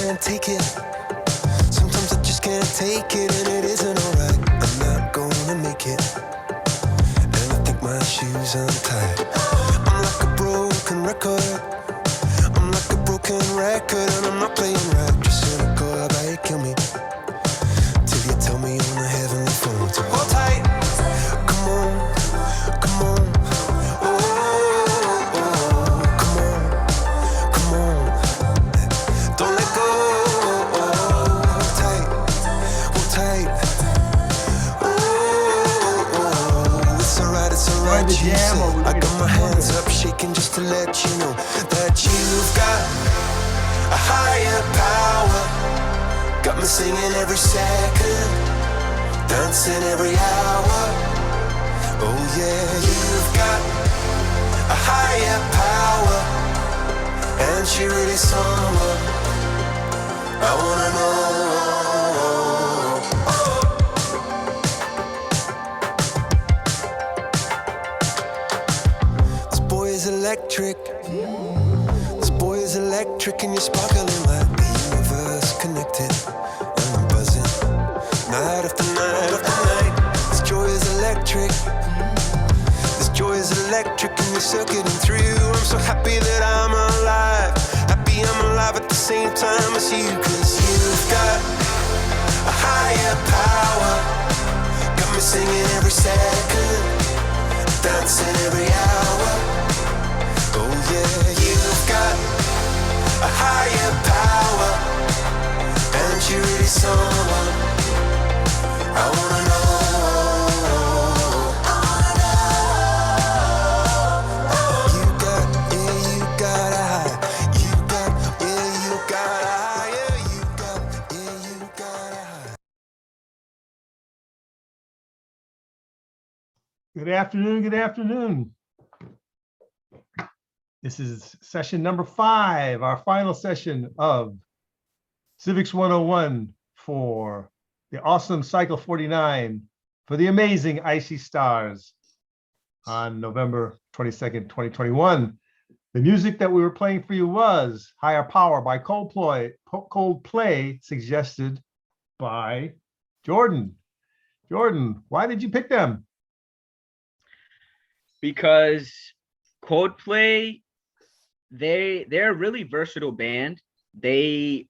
can't take it. Sometimes I just can't take it, and it isn't alright. I'm not gonna make it, and I think my shoes untied. I'm like a broken record. I'm like a broken record, and I'm not playing right. Just cynical, I bet you kill me till you tell me on the heavenly phone to hold tight. Come on, come on. I got my hands up shaking just to let you know that you've got a higher power. Got me singing every second, dancing every hour. Oh yeah, you've got a higher power, and she really someone I wanna know. Electric. This boy is electric, and you're sparkling like the universe connected. And I'm buzzing night after night after night. This joy is electric. This joy is electric, and you're circuiting through. I'm so happy that I'm alive. Happy I'm alive at the same time as you, 'cause you've got a higher power. Got me singing every second, dancing every hour. Oh yeah, you've got a higher power, and you're really someone I wanna know. You got, yeah, you got a high. You got, yeah, you got a high. Yeah, you got, yeah, you got a high. Good afternoon, good afternoon. This is session number 5, our final session of Civics 101 for the awesome Cycle 49 for the amazing Icy Stars on November 22nd, 2021. The music that we were playing for you was Higher Power by Coldplay, suggested by Jordan. Jordan, why did you pick them? Because Coldplay, they're a really versatile band. They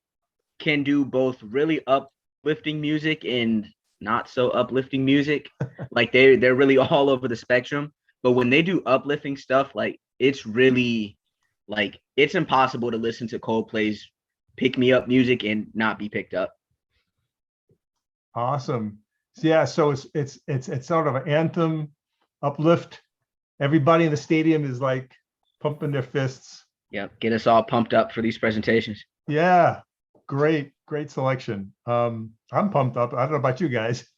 can do both really uplifting music and not so uplifting music. Like they're really all over the spectrum. But when they do uplifting stuff, like it's really like it's impossible to listen to Coldplay's pick me up music and not be picked up. Awesome. Yeah, so it's sort of an anthem, uplift. Everybody in the stadium is like pumping their fists. Yeah, get us all pumped up for these presentations. Yeah, great selection. I'm pumped up. I don't know about you guys.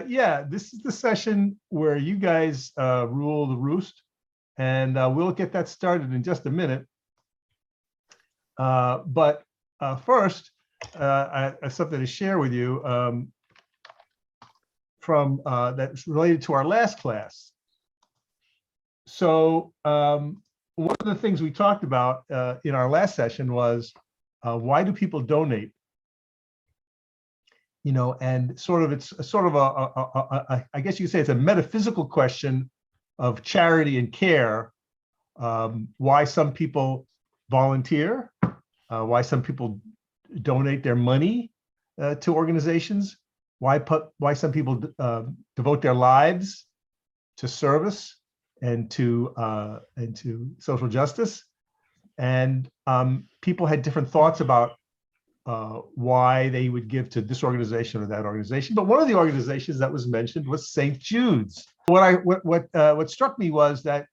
Yeah, this is the session where you guys rule the roost, and we'll get that started in just a minute. But first, I have something to share with you from that's related to our last class. So one of the things we talked about in our last session was why do people donate? You know, and sort of it's sort of a I guess you could say it's a metaphysical question of charity and care. Why some people volunteer, why some people donate their money to organizations, why some people devote their lives to service and to social justice, and people had different thoughts about why they would give to this organization or that organization. But one of the organizations that was mentioned was St. Jude's. What struck me was that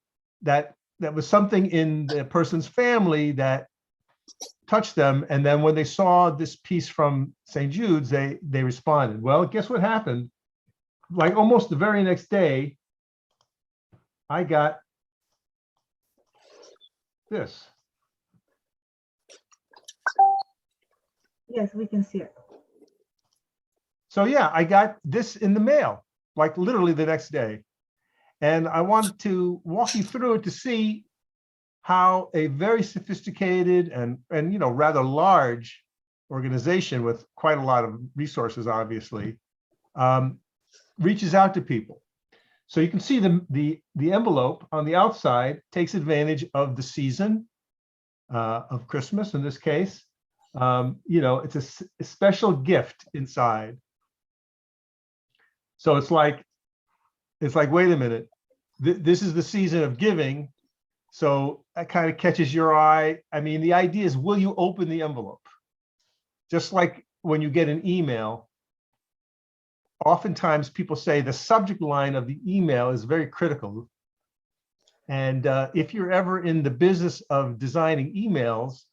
was something in the person's family that touched them, and then when they saw this piece from St. Jude's, they responded. Well, guess what happened? Like almost the very next day, I got this. Yes, we can see it. So yeah, I got this in the mail, like literally the next day. And I wanted to walk you through it to see how a very sophisticated and rather large organization with quite a lot of resources, obviously, reaches out to people. So you can see the envelope on the outside takes advantage of the season of Christmas in this case. It's a special gift inside. So it's like, wait a minute, this is the season of giving. So that kind of catches your eye. I mean, the idea is, will you open the envelope? Just like when you get an email, oftentimes people say the subject line of the email is very critical. And if you're ever in the business of designing emails,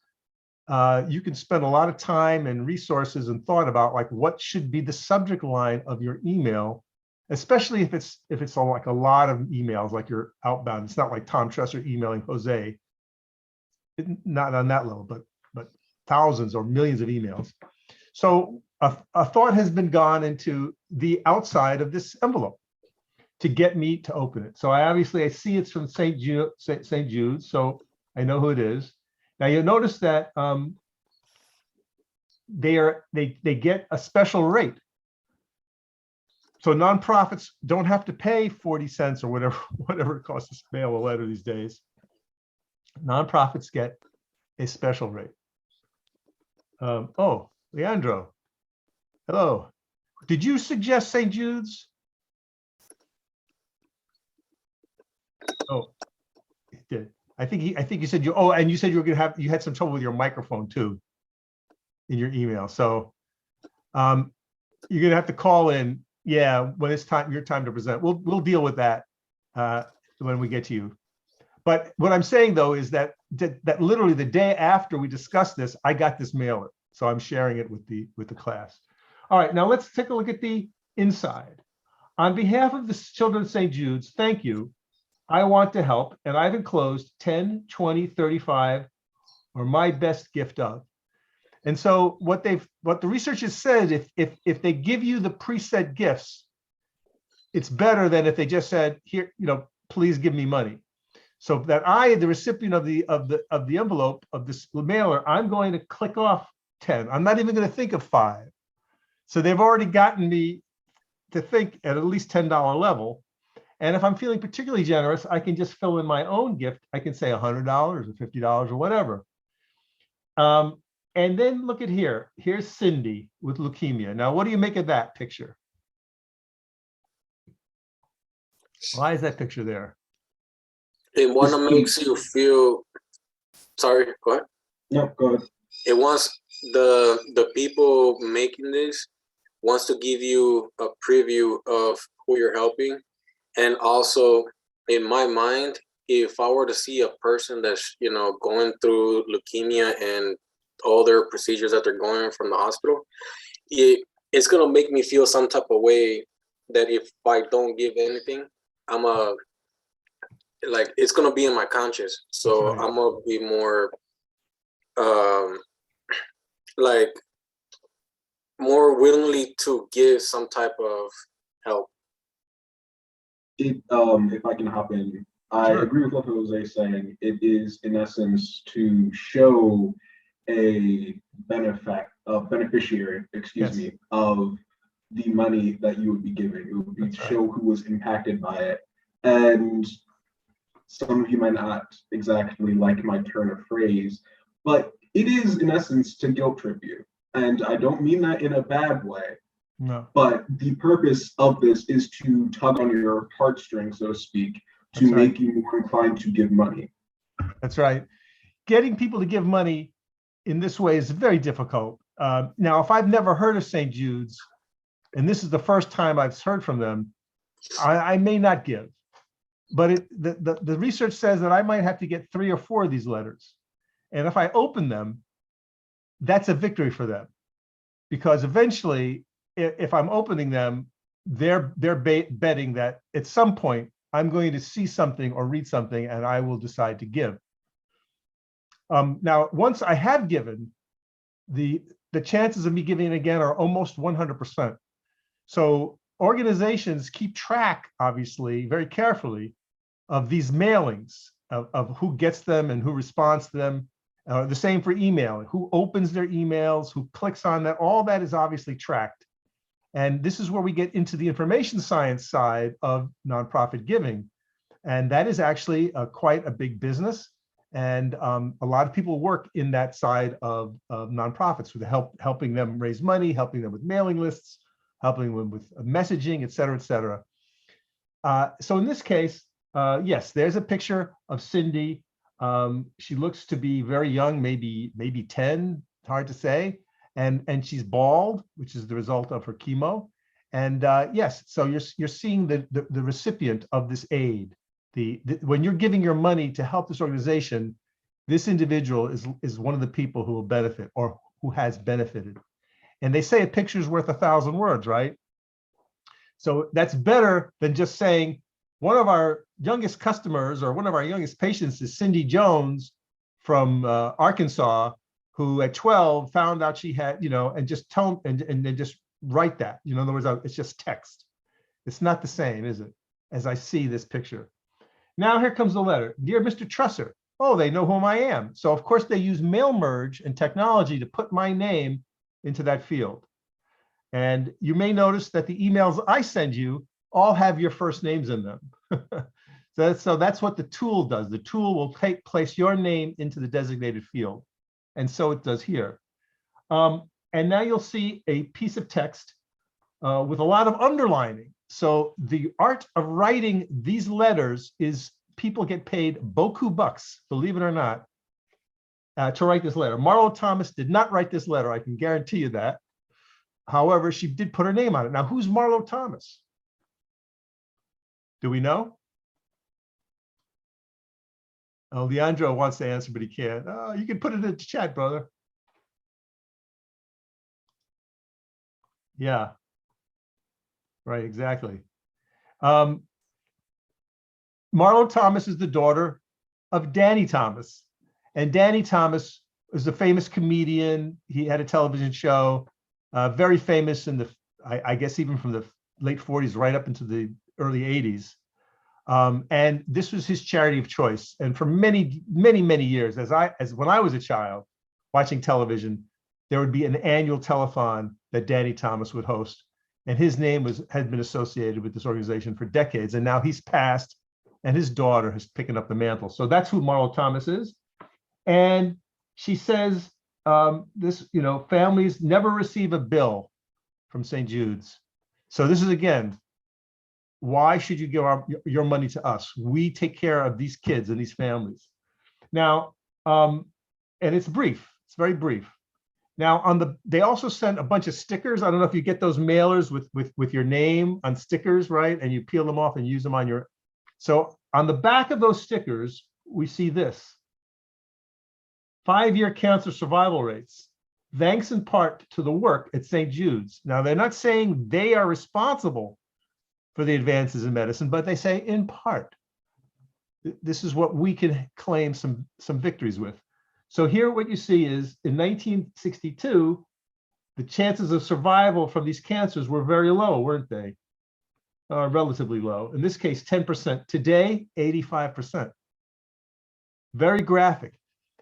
you can spend a lot of time and resources and thought about like what should be the subject line of your email, especially if it's like a lot of emails, like you're outbound. It's not like Tom Tresser emailing Jose, not on that level, but thousands or millions of emails. So a thought has been gone into the outside of this envelope to get me to open it. So I see it's from St. Jude, so I know who it is. Now you'll notice that they get a special rate. So nonprofits don't have to pay 40 cents or whatever it costs to mail a letter these days. Nonprofits get a special rate. Oh, Leandro, hello. Did you suggest St. Jude's? Oh, he did. I think you said and you said you had some trouble with your microphone too in your email. So you're gonna have to call in, when it's your time to present. We'll deal with that when we get to you. But what I'm saying though is that literally the day after we discussed this, I got this mailer. So I'm sharing it with the class. All right, now let's take a look at the inside. On behalf of the children of St. Jude's, thank you. I want to help, and I've enclosed 10, 20, 35, or my best gift of. And so what the research has said, if they give you the preset gifts, it's better than if they just said, here, please give me money. So that the recipient of the envelope of this mailer, I'm going to click off 10. I'm not even going to think of 5. So they've already gotten me to think at least $10 level. And if I'm feeling particularly generous, I can just fill in my own gift. I can say $100 or $50 or whatever. And then look at here. Here's Cindy with leukemia. Now, what do you make of that picture? Why is that picture there? It want to makes you feel. Sorry, go ahead. No, go ahead. It wants the people making this wants to give you a preview of who you're helping. And also, in my mind, if I were to see a person that's, going through leukemia and all their procedures that they're going from the hospital, it's going to make me feel some type of way that if I don't give anything, it's going to be in my conscience. So right. I'm going to be more, more willingly to give some type of help. If I can hop in, I agree with what Jose is saying. It is, in essence, to show a beneficiary, of the money that you would be giving. It would be to show who was impacted by it. And some of you might not exactly like my turn of phrase, but it is, in essence, to guilt trip you. And I don't mean that in a bad way. No. But the purpose of this is to tug on your heartstrings, so to speak, to make you more inclined to give money. That's right. Getting people to give money in this way is very difficult. Now, if I've never heard of St. Jude's, and this is the first time I've heard from them, I may not give. But the research says that I might have to get 3 or 4 of these letters. And if I open them, that's a victory for them. Because eventually, if I'm opening them, they're betting that at some point I'm going to see something or read something and I will decide to give. Now, once I have given, the chances of me giving again are almost 100%. So organizations keep track, obviously, very carefully of these mailings. of who gets them and who responds to them. The same for email, who opens their emails, who clicks on that, all that is obviously tracked. And this is where we get into the information science side of nonprofit giving. And that is actually quite a big business. And a lot of people work in that side of nonprofits with helping them raise money, helping them with mailing lists, helping them with messaging, et cetera, et cetera. So in this case, yes, there's a picture of Cindy. She looks to be very young, maybe 10, hard to say. And she's bald, which is the result of her chemo. And yes, so you're seeing the recipient of this aid. When you're giving your money to help this organization, this individual is one of the people who will benefit or who has benefited. And they say a picture's worth 1,000 words, right? So that's better than just saying one of our youngest customers or one of our youngest patients is Cindy Jones from Arkansas, who at 12 found out she had, and just tell and then just write that. In other words, it's just text. It's not the same, is it? As I see this picture. Now here comes the letter. Dear Mr. Trusser. Oh, they know whom I am. So of course they use mail merge and technology to put my name into that field. And you may notice that the emails I send you all have your first names in them. So that's what the tool does. The tool will place your name into the designated field. And so it does here. And now you'll see a piece of text with a lot of underlining. So the art of writing these letters is people get paid beaucoup bucks, believe it or not, to write this letter. Marlo Thomas did not write this letter, I can guarantee you that. However, she did put her name on it. Now, who's Marlo Thomas? Do we know? Oh, Leandro wants to answer, but he can't. Oh, you can put it in the chat, brother. Yeah. Right, exactly. Marlo Thomas is the daughter of Danny Thomas. And Danny Thomas was a famous comedian. He had a television show, very famous in the, I guess even from the late 40s right up into the early 80s. And this was his charity of choice. And for many, many, many years, as when I was a child watching television, there would be an annual telethon that Danny Thomas would host. And his name had been associated with this organization for decades. And now he's passed and his daughter has picked up the mantle. So that's who Marlo Thomas is. And she says, families never receive a bill from St. Jude's. So this is, again, why should you give your money to us? We take care of these kids and these families. Now, and it's brief. It's very brief. Now, they also sent a bunch of stickers. I don't know if you get those mailers with your name on stickers, right? And you peel them off and use them on your. So on the back of those stickers, we see this: 5-year cancer survival rates, thanks in part to the work at St. Jude's. Now, they're not saying they are responsible for the advances in medicine, but they say in part. This is what we can claim some victories with. So here what you see is in 1962, the chances of survival from these cancers were very low, weren't they? Relatively low. In this case, 10%. Today, 85%. Very graphic.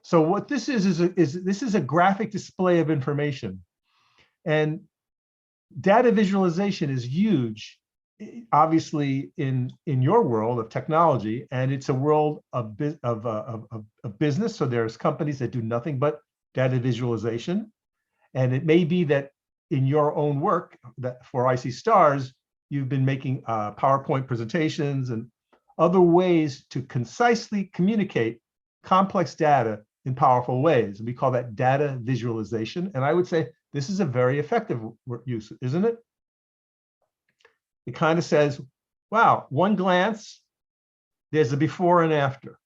So what this is this is a graphic display of information. And data visualization is huge, obviously in your world of technology, and it's a world of business. So there's companies that do nothing but data visualization. And it may be that in your own work that for IC Stars, you've been making PowerPoint presentations and other ways to concisely communicate complex data in powerful ways. And we call that data visualization. And I would say this is a very effective use, isn't it? It kind of says, wow, one glance, there's a before and after.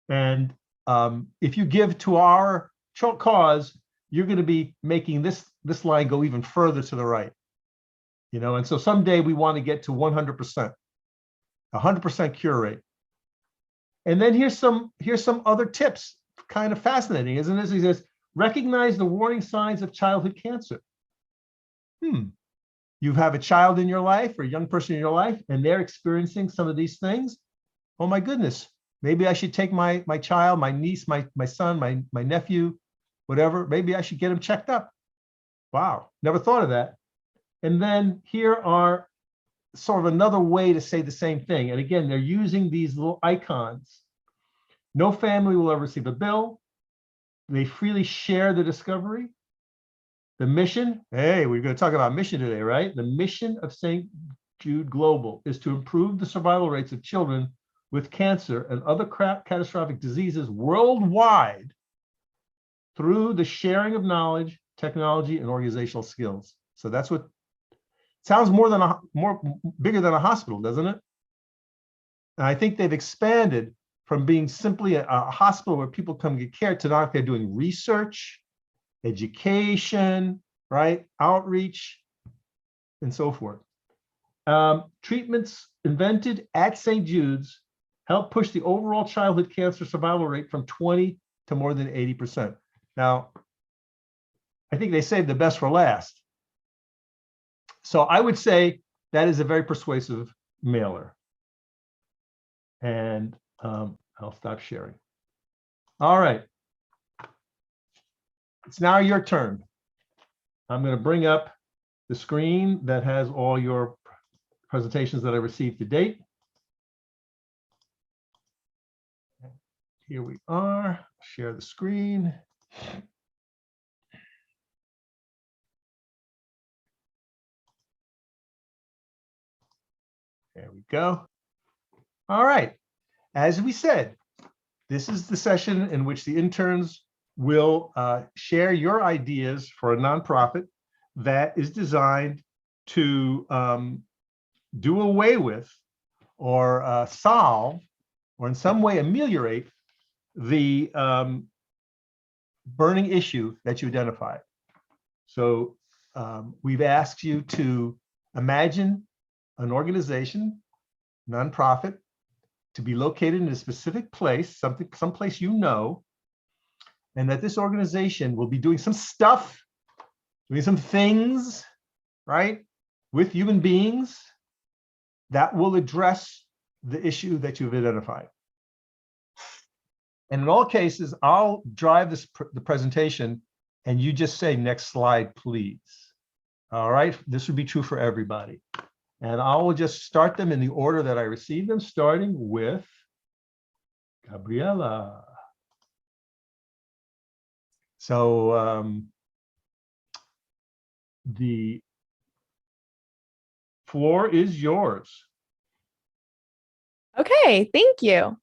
And if you give to our cause, you're going to be making this line go even further to the right. And so someday we want to get to 100%, 100% cure rate. And then here's some other tips, kind of fascinating, isn't it? He says, recognize the warning signs of childhood cancer. You have a child in your life or a young person in your life, and they're experiencing some of these things. Oh my goodness, Maybe I should take my child, my niece, my son, my nephew, whatever. Maybe I should get him checked up. Wow, never thought of that. And then here are sort of another way to say the same thing. And again, they're using these little icons. No family will ever receive a bill. They freely share the discovery. The mission, hey, we're going to talk about mission today, right? The mission of St. Jude Global is to improve the survival rates of children with cancer and other catastrophic diseases worldwide through the sharing of knowledge, technology, and organizational skills. So that's what sounds more bigger than a hospital, doesn't it? And I think they've expanded from being simply a hospital where people come get care to now they're doing research, education, right? Outreach, and so forth. Treatments invented at St. Jude's help push the overall childhood cancer survival rate from 20 to more than 80%. Now, I think they saved the best for last. So I would say that is a very persuasive mailer. And I'll stop sharing. All right. It's now your turn. I'm going to bring up the screen that has all your presentations that I received to date. Here we are. Share the screen. There we go. All right. As we said, this is the session in which the interns will share your ideas for a nonprofit that is designed to do away with or solve or in some way ameliorate the burning issue that you identified. So we've asked you to imagine an organization, nonprofit, to be located in a specific place, someplace you know, and that this organization will be doing some stuff, doing some things, right, with human beings that will address the issue that you've identified. And in all cases, I'll drive the presentation and you just say, next slide, please. All right, this would be true for everybody. And I will just start them in the order that I received them, starting with Gabriela. So the floor is yours. Okay, thank you.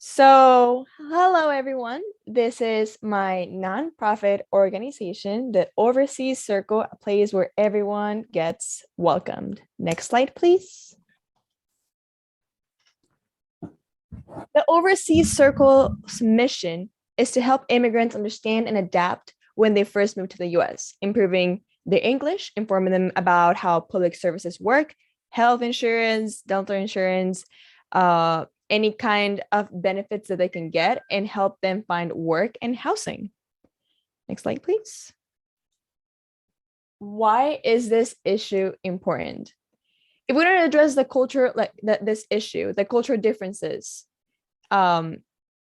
So, hello everyone. This is my nonprofit organization, the Overseas Circle, a place where everyone gets welcomed. Next slide, please. The Overseas Circle's mission is to help immigrants understand and adapt when they first move to the US, improving their English, informing them about how public services work, health insurance, dental insurance, any kind of benefits that they can get, and help them find work and housing. Next slide, please. Why is this issue important? If we don't address the culture, like this issue, the cultural differences, and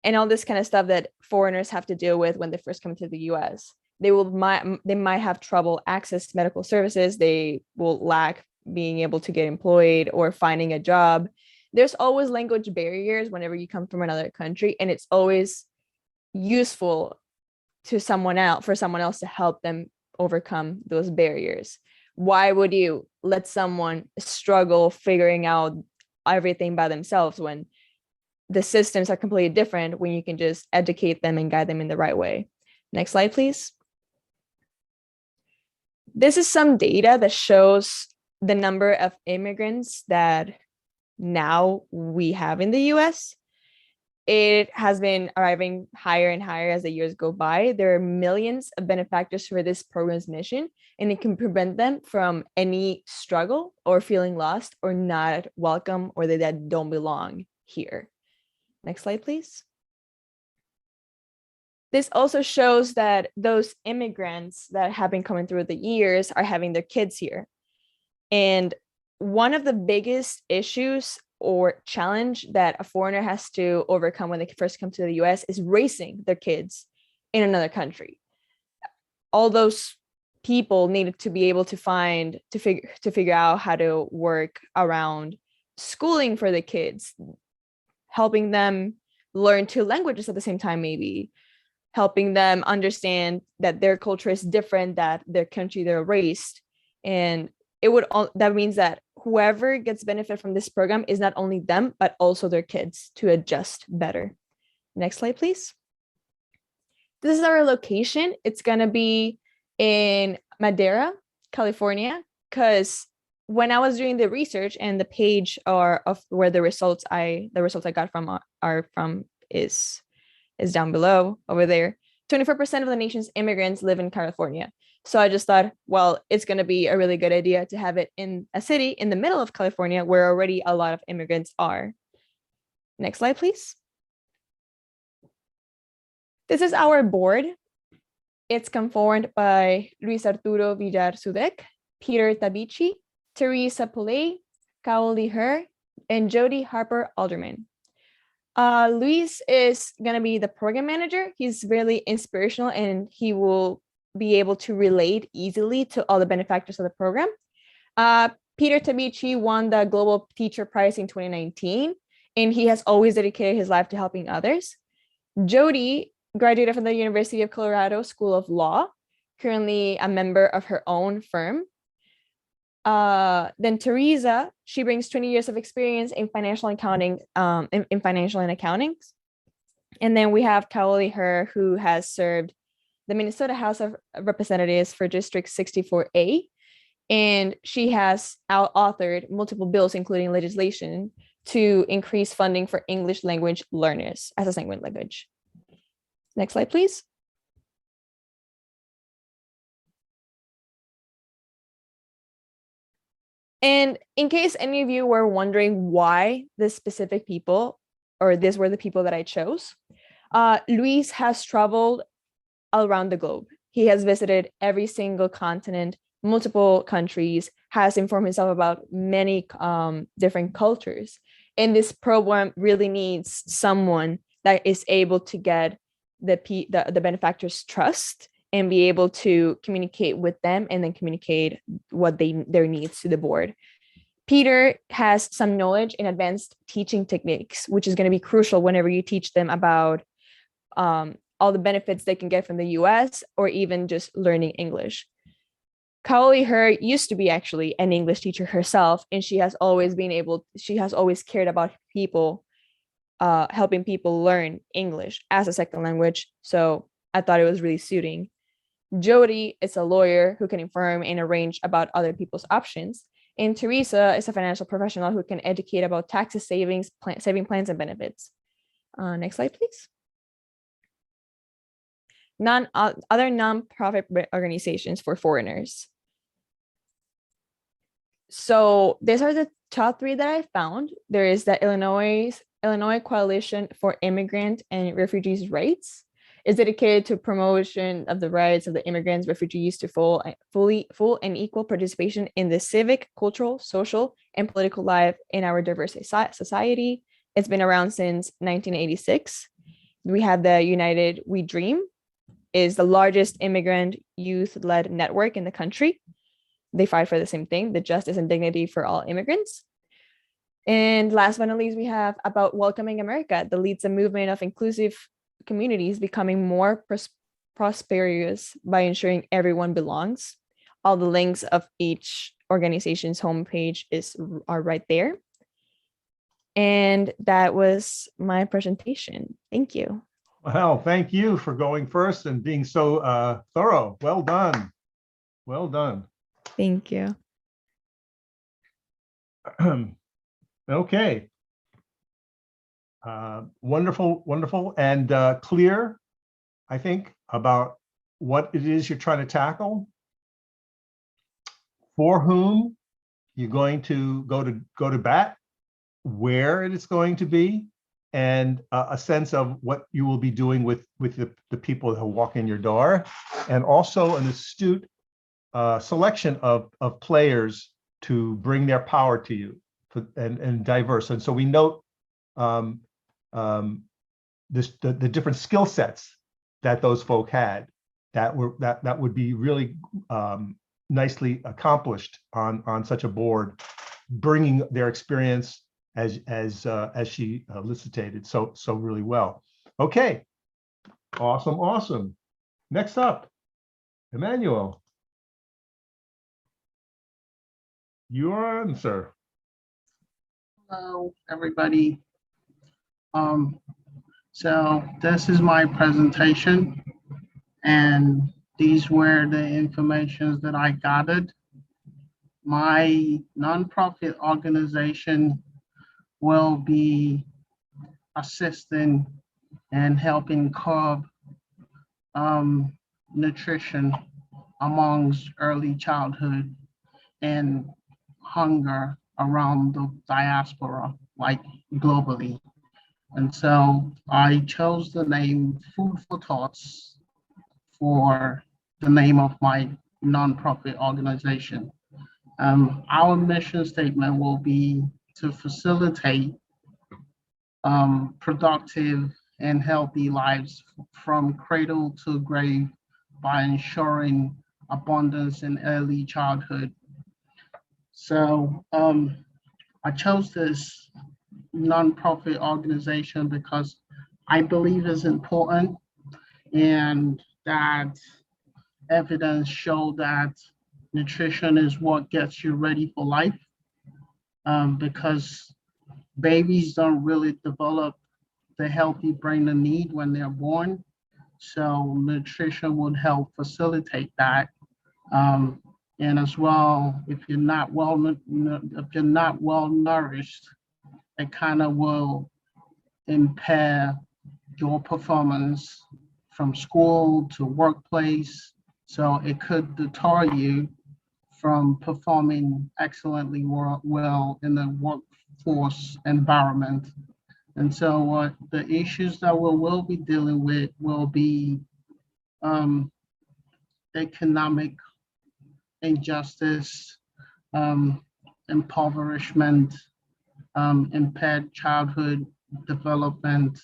all this kind of stuff that foreigners have to deal with when they first come to the US, they might have trouble access to medical services. They will lack being able to get employed or finding a job. There's always language barriers whenever you come from another country, and it's always useful to someone else, for someone else to help them overcome those barriers. Why would you let someone struggle figuring out everything by themselves when the systems are completely different, when you can just educate them and guide them in the right way? Next slide, please. This is some data that shows the number of immigrants that now we have in the US. It has been arriving higher and higher as the years go by. There are millions of benefactors for this program's mission, and it can prevent them from any struggle or feeling lost or not welcome or that don't belong here. Next slide, please. This also shows that those immigrants that have been coming through the years are having their kids here. And one of the biggest issues or challenge that a foreigner has to overcome when they first come to the US is raising their kids in another country. All those people needed to be able to figure out how to work around schooling for the kids, helping them learn 2 languages at the same time, maybe helping them understand that their culture is different, that their country they're raised. And that means that whoever gets benefit from this program is not only them, but also their kids to adjust better. Next slide, please. This is our location. It's going to be in Madera, California, because when I was doing the research, and the page of where the results I got from are from is down below over there. 24% of the nation's immigrants live in California. So I just thought, well, it's going to be a really good idea to have it in a city in the middle of California where already a lot of immigrants are. Next slide, please. This is our board. It's conformed by Luis Arturo Villar Sudek, Peter Tabichi, Teresa Pillay, Kaoli Her, and Jody Harper Alderman. Luis is going to be the program manager. He's really inspirational, and he will be able to relate easily to all the benefactors of the program. Peter Tabichi won the Global Teacher Prize in 2019, and he has always dedicated his life to helping others. Jody graduated from the University of Colorado School of Law, currently a member of her own firm. Then Teresa, she brings 20 years of experience in financial accounting, in financial and accounting. And then we have Kaoli Her, who has served the Minnesota House of Representatives for District 64A. And she has authored multiple bills, including legislation to increase funding for English language learners as a second language. Next slide, please. And in case any of you were wondering why this specific people, or these were the people that I chose, Luis has traveled around the globe. He has visited every single continent, multiple countries, has informed himself about many different cultures. And this program really needs someone that is able to get the benefactors' trust and be able to communicate with them and then communicate what their needs to the board. Peter has some knowledge in advanced teaching techniques, which is going to be crucial whenever you teach them about all the benefits they can get from the US or even just learning English. Kaoli Her used to be actually an English teacher herself, and she has always cared about people, helping people learn English as a second language. So I thought it was really suiting. Jody is a lawyer who can inform and arrange about other people's options. And Teresa is a financial professional who can educate about taxes, saving plans, and benefits. Next slide, please. Other nonprofit organizations for foreigners. So these are the top 3 that I found. There is the Illinois Coalition for Immigrant and Refugees' Rights. Is dedicated to promotion of the rights of the immigrants, refugees to full and equal participation in the civic, cultural, social, and political life in our diverse society. It's been around since 1986. We have the United We Dream, is the largest immigrant youth-led network in the country. They fight for the same thing, the justice and dignity for all immigrants. And last but not least, we have About Welcoming America, that leads a movement of inclusive communities becoming more prosperous by ensuring everyone belongs. All the links of each organization's homepage are right there. And that was my presentation. Thank you. Well, thank you for going first and being so thorough. Well done. Well done. Thank you. Okay. Wonderful, wonderful, and clear, I think, about what it is you're trying to tackle, for whom you're going to go to bat, where it is going to be, and a sense of what you will be doing with the people who walk in your door, and also an astute selection of players to bring their power to you and diverse. And so we note um, the different skill sets that those folk had that would be really nicely accomplished on such a board, bringing their experience as she elucidated so really well. Okay, awesome. Next up, Emmanuel, you're on, sir. Hello, everybody. So this is my presentation, and these were the informations that I gathered. My nonprofit organization will be assisting and helping curb nutrition amongst early childhood and hunger around the diaspora, like globally. And so I chose the name Food for Thoughts for the name of my nonprofit organization. Our mission statement will be to facilitate productive and healthy lives from cradle to grave by ensuring abundance in early childhood. So I chose this nonprofit organization because I believe it's important, and that evidence show that nutrition is what gets you ready for life, because babies don't really develop the healthy brain they need when they're born. So nutrition would help facilitate that. And as well, if you're not well nourished, it kind of will impair your performance from school to workplace. So it could deter you from performing excellently well in the workforce environment. And so what the issues that we will be dealing with will be economic injustice, impoverishment, impaired childhood development,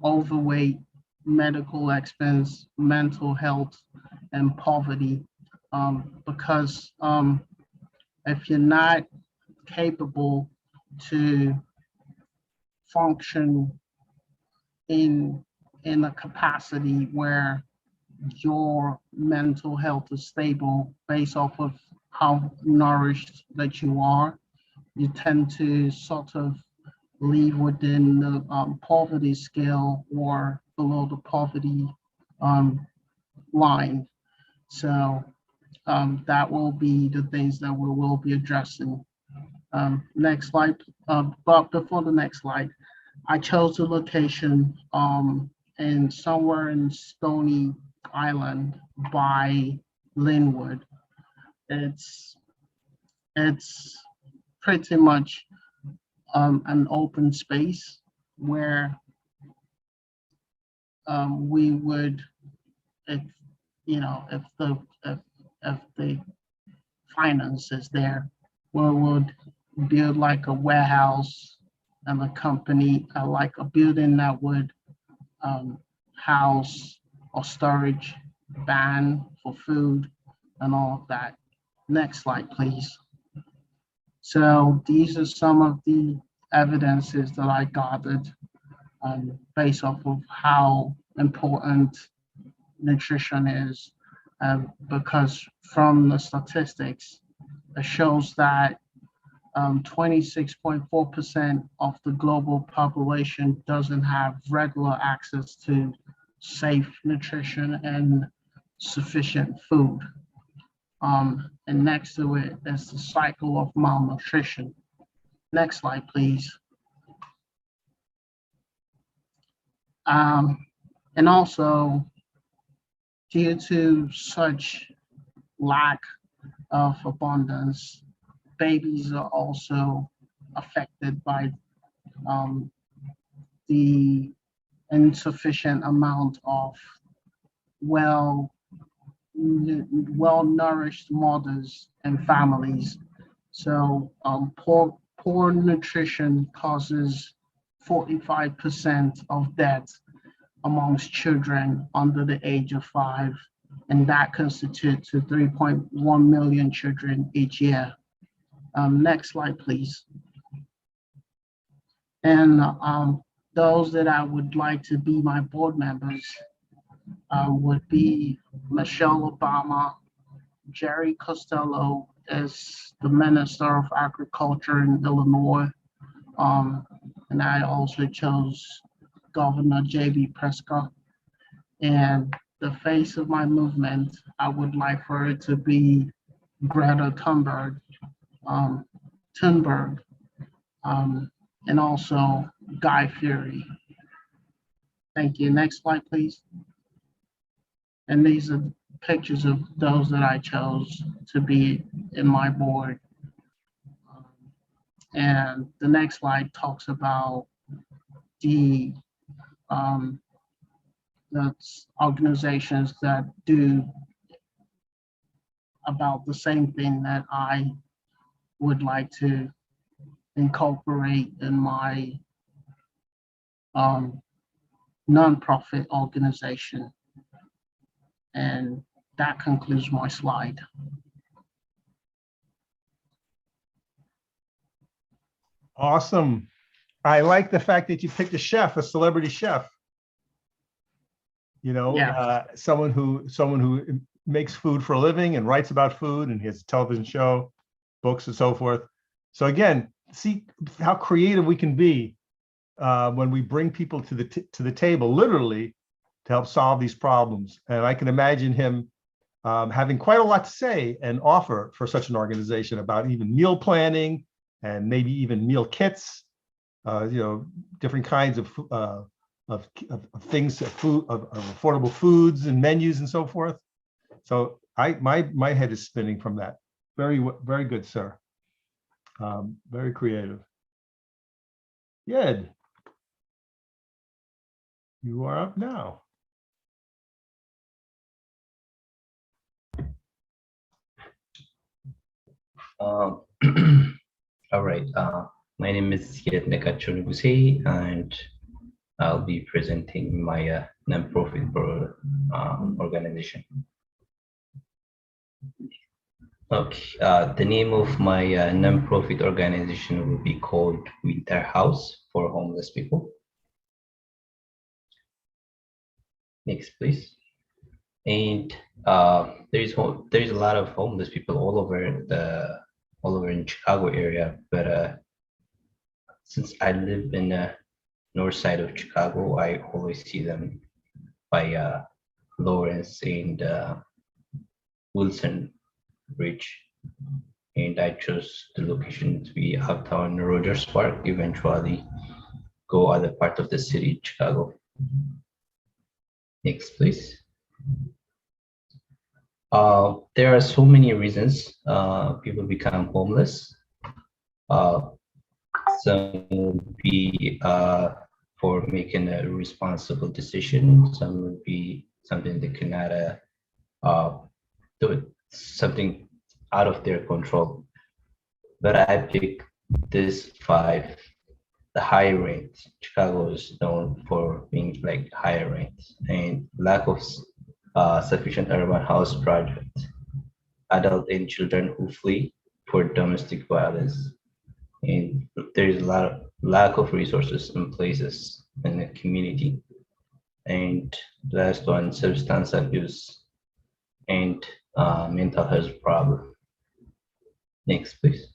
overweight, medical expense, mental health, and poverty. Because if you're not capable to function in a capacity where your mental health is stable based off of how nourished that you are, you tend to sort of live within the poverty scale or below the poverty line. So that will be the things that we will be addressing. Next slide. But before the next slide, I chose a location in somewhere in Stony Island by Linwood. It's pretty much an open space where we would, if the finance is there, we would build like a warehouse and a company, like a building that would house or storage van for food and all of that. Next slide, please. So these are some of the evidences that I gathered based off of how important nutrition is, because from the statistics, it shows that 26.4% of the global population doesn't have regular access to safe nutrition and sufficient food. And next to it is the cycle of malnutrition. Next slide, please. And also, due to such lack of abundance, babies are also affected by the insufficient amount of well-nourished mothers and families. So poor poor nutrition causes 45% of deaths amongst children under the age of 5, and that constitutes to 3.1 million children each year. Next slide, please. And those that I would like to be my board members would be Michelle Obama, Jerry Costello as the Minister of Agriculture in Illinois, and I also chose Governor J.B. Prescott. And the face of my movement, I would like for it to be Greta Thunberg, and also Guy Fieri. Thank you. Next slide, please. And these are pictures of those that I chose to be in my board. And the next slide talks about the organizations that do about the same thing that I would like to incorporate in my nonprofit organization. And that concludes my slide. Awesome. I like the fact that you picked a chef, a celebrity chef. You know, Yeah. someone who makes food for a living and writes about food, and he has a television show, books, and so forth. So again, see how creative we can be when we bring people to the table, literally, to help solve these problems. And I can imagine him having quite a lot to say and offer for such an organization about even meal planning and maybe even meal kits, you know, different kinds of things, of affordable foods and menus and so forth. So my head is spinning from that. Very good, sir. Very creative. Yed, you are up now. All right. My name is Yed Nekachunuguse, and I'll be presenting my nonprofit organization. Okay. The name of my nonprofit organization will be called Winter House for Homeless People. Next, please. And there's a lot of homeless people all over in Chicago area, but since I live in the north side of Chicago, I always see them by Lawrence and Wilson Bridge, and I chose the location to be uptown Rogers Park. Eventually, go other part of the city, Chicago. Next, please. There are so many reasons people become homeless. Some would be for making a responsible decision. Some would be something they cannot do it, something out of their control. But I pick this 5. The high rent. Chicago is known for being like higher rent and lack of sufficient urban house projects, adult and children who flee for domestic violence, and there is a lot of lack of resources in places in the community. And last one, substance abuse and mental health problem. Next, please.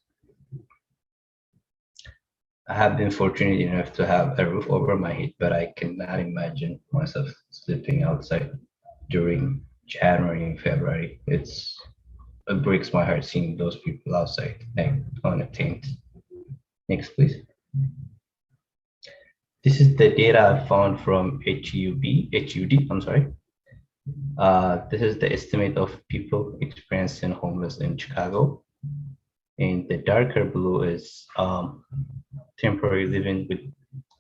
I have been fortunate enough to have a roof over my head, but I cannot imagine myself sleeping outside during January and February. It breaks my heart seeing those people outside, like on a tent. Next, please. This is the data I found from HUD, I'm sorry. This is the estimate of people experiencing homeless in Chicago. And the darker blue is temporary living with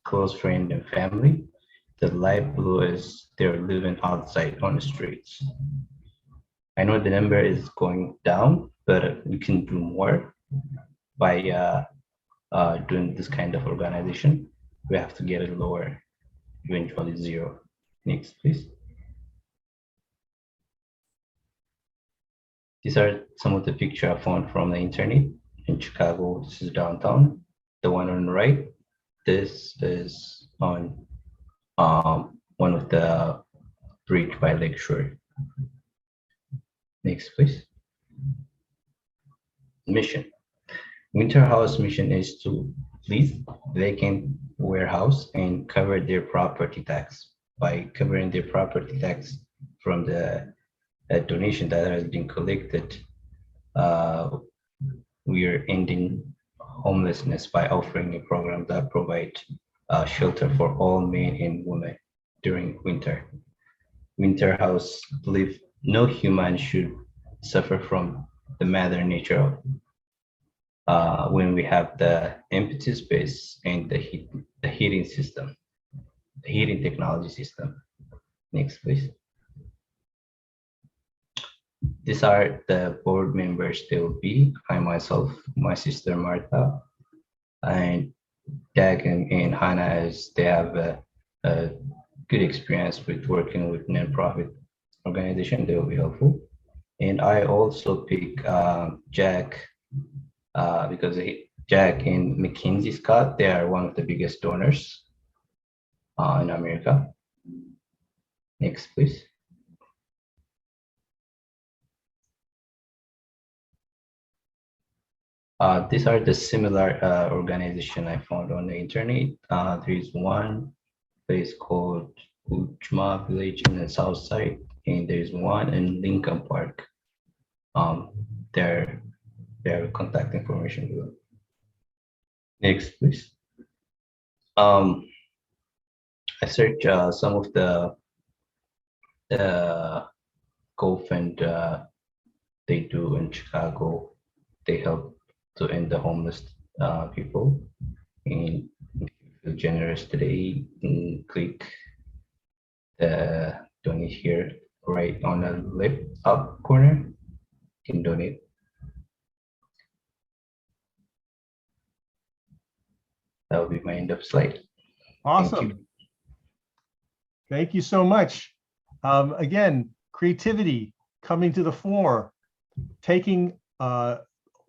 close friends and family. The light blue is they're living outside on the streets. I know the number is going down, but we can do more by doing this kind of organization, we have to get it lower, eventually zero. Next, please. These are some of the pictures I found from the internet in Chicago. This is downtown. The one on the right, this is on one of the bridge by Lakeshore. Next, please. Mission. Winter House mission is to lease vacant warehouse and cover their property tax. By covering their property tax from the donation that has been collected, we are ending homelessness by offering a program that provides shelter for all men and women during winter. Winter House believe no human should suffer from the mother nature when we have the empty space and the heating system, the heating technology system. Next, please. These are the board members. They will be I myself, my sister Martha, and Jack and Hannah, as they have a good experience with working with nonprofit organization. They will be helpful. And I also pick Jack because Jack and Mackenzie Scott, they are one of the biggest donors in America. Next, please. These are the similar organization I found on the internet. There is one place called Uchma Village in the south side, and there is one in Lincoln Park. Their contact information below. Next, please. I searched some of the GoFund they do in Chicago. They help to end the homeless people. And if you feel generous today, click the donate here right on the left up corner. You can donate. That will be my end of slide. Awesome. Thank you so much. Again, creativity coming to the fore, taking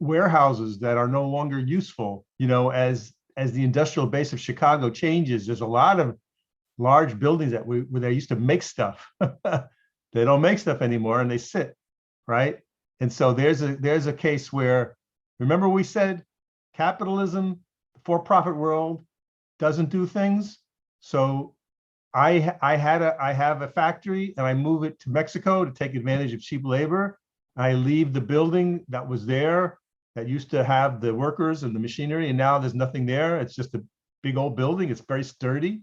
warehouses that are no longer useful. You know, as the industrial base of Chicago changes, there's a lot of large buildings that where they used to make stuff. They don't make stuff anymore, and they sit, right? And so there's a case where, remember we said capitalism, for-profit world doesn't do things. So I have a factory and I move it to Mexico to take advantage of cheap labor. I leave the building that was there that used to have the workers and the machinery, and now there's nothing there. It's just a big old building. It's very sturdy,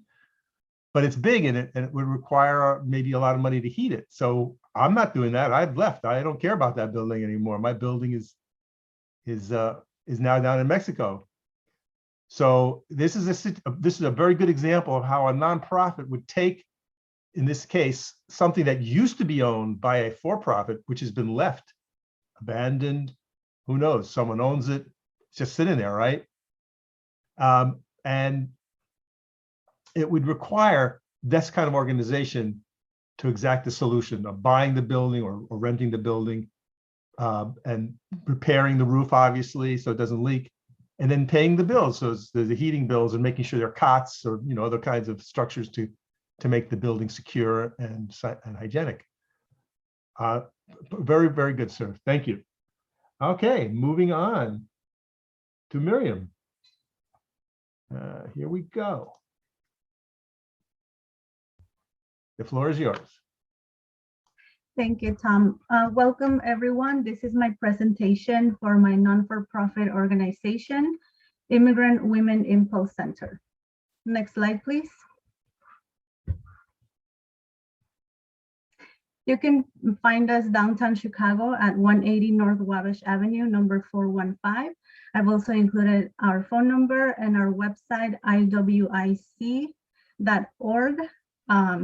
but it's big in it, and it would require maybe a lot of money to heat it. So I'm not doing that. I've left. I don't care about that building anymore. My building is now down in Mexico. So this is a very good example of how a nonprofit would take, in this case, something that used to be owned by a for-profit, which has been left, abandoned, who knows, someone owns it, it's just sitting there, right? And it would require this kind of organization to exact the solution of buying the building or renting the building, and repairing the roof, obviously, so it doesn't leak, and then paying the bills. So it's the heating bills and making sure there are cots or, you know, other kinds of structures to make the building secure and hygienic. Very, very good, sir. Thank you. Okay, moving on to Miriam. Here we go. The floor is yours. Thank you, Tom. Welcome, everyone. This is my presentation for my non-for-profit organization, Immigrant Women Impulse Center. Next slide, please. You can find us downtown Chicago at 180 North Wabash Avenue, number 415. I've also included our phone number and our website, iwic.org,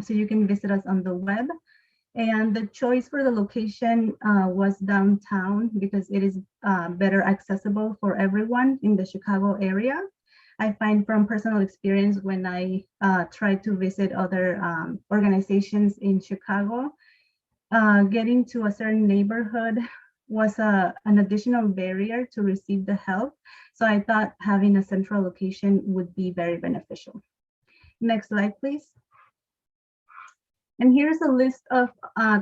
so you can visit us on the web. And the choice for the location was downtown because it is better accessible for everyone in the Chicago area. I find from personal experience when I try to visit other organizations in Chicago, getting to a certain neighborhood was an additional barrier to receive the help. So I thought having a central location would be very beneficial. Next slide, please. And here's a list of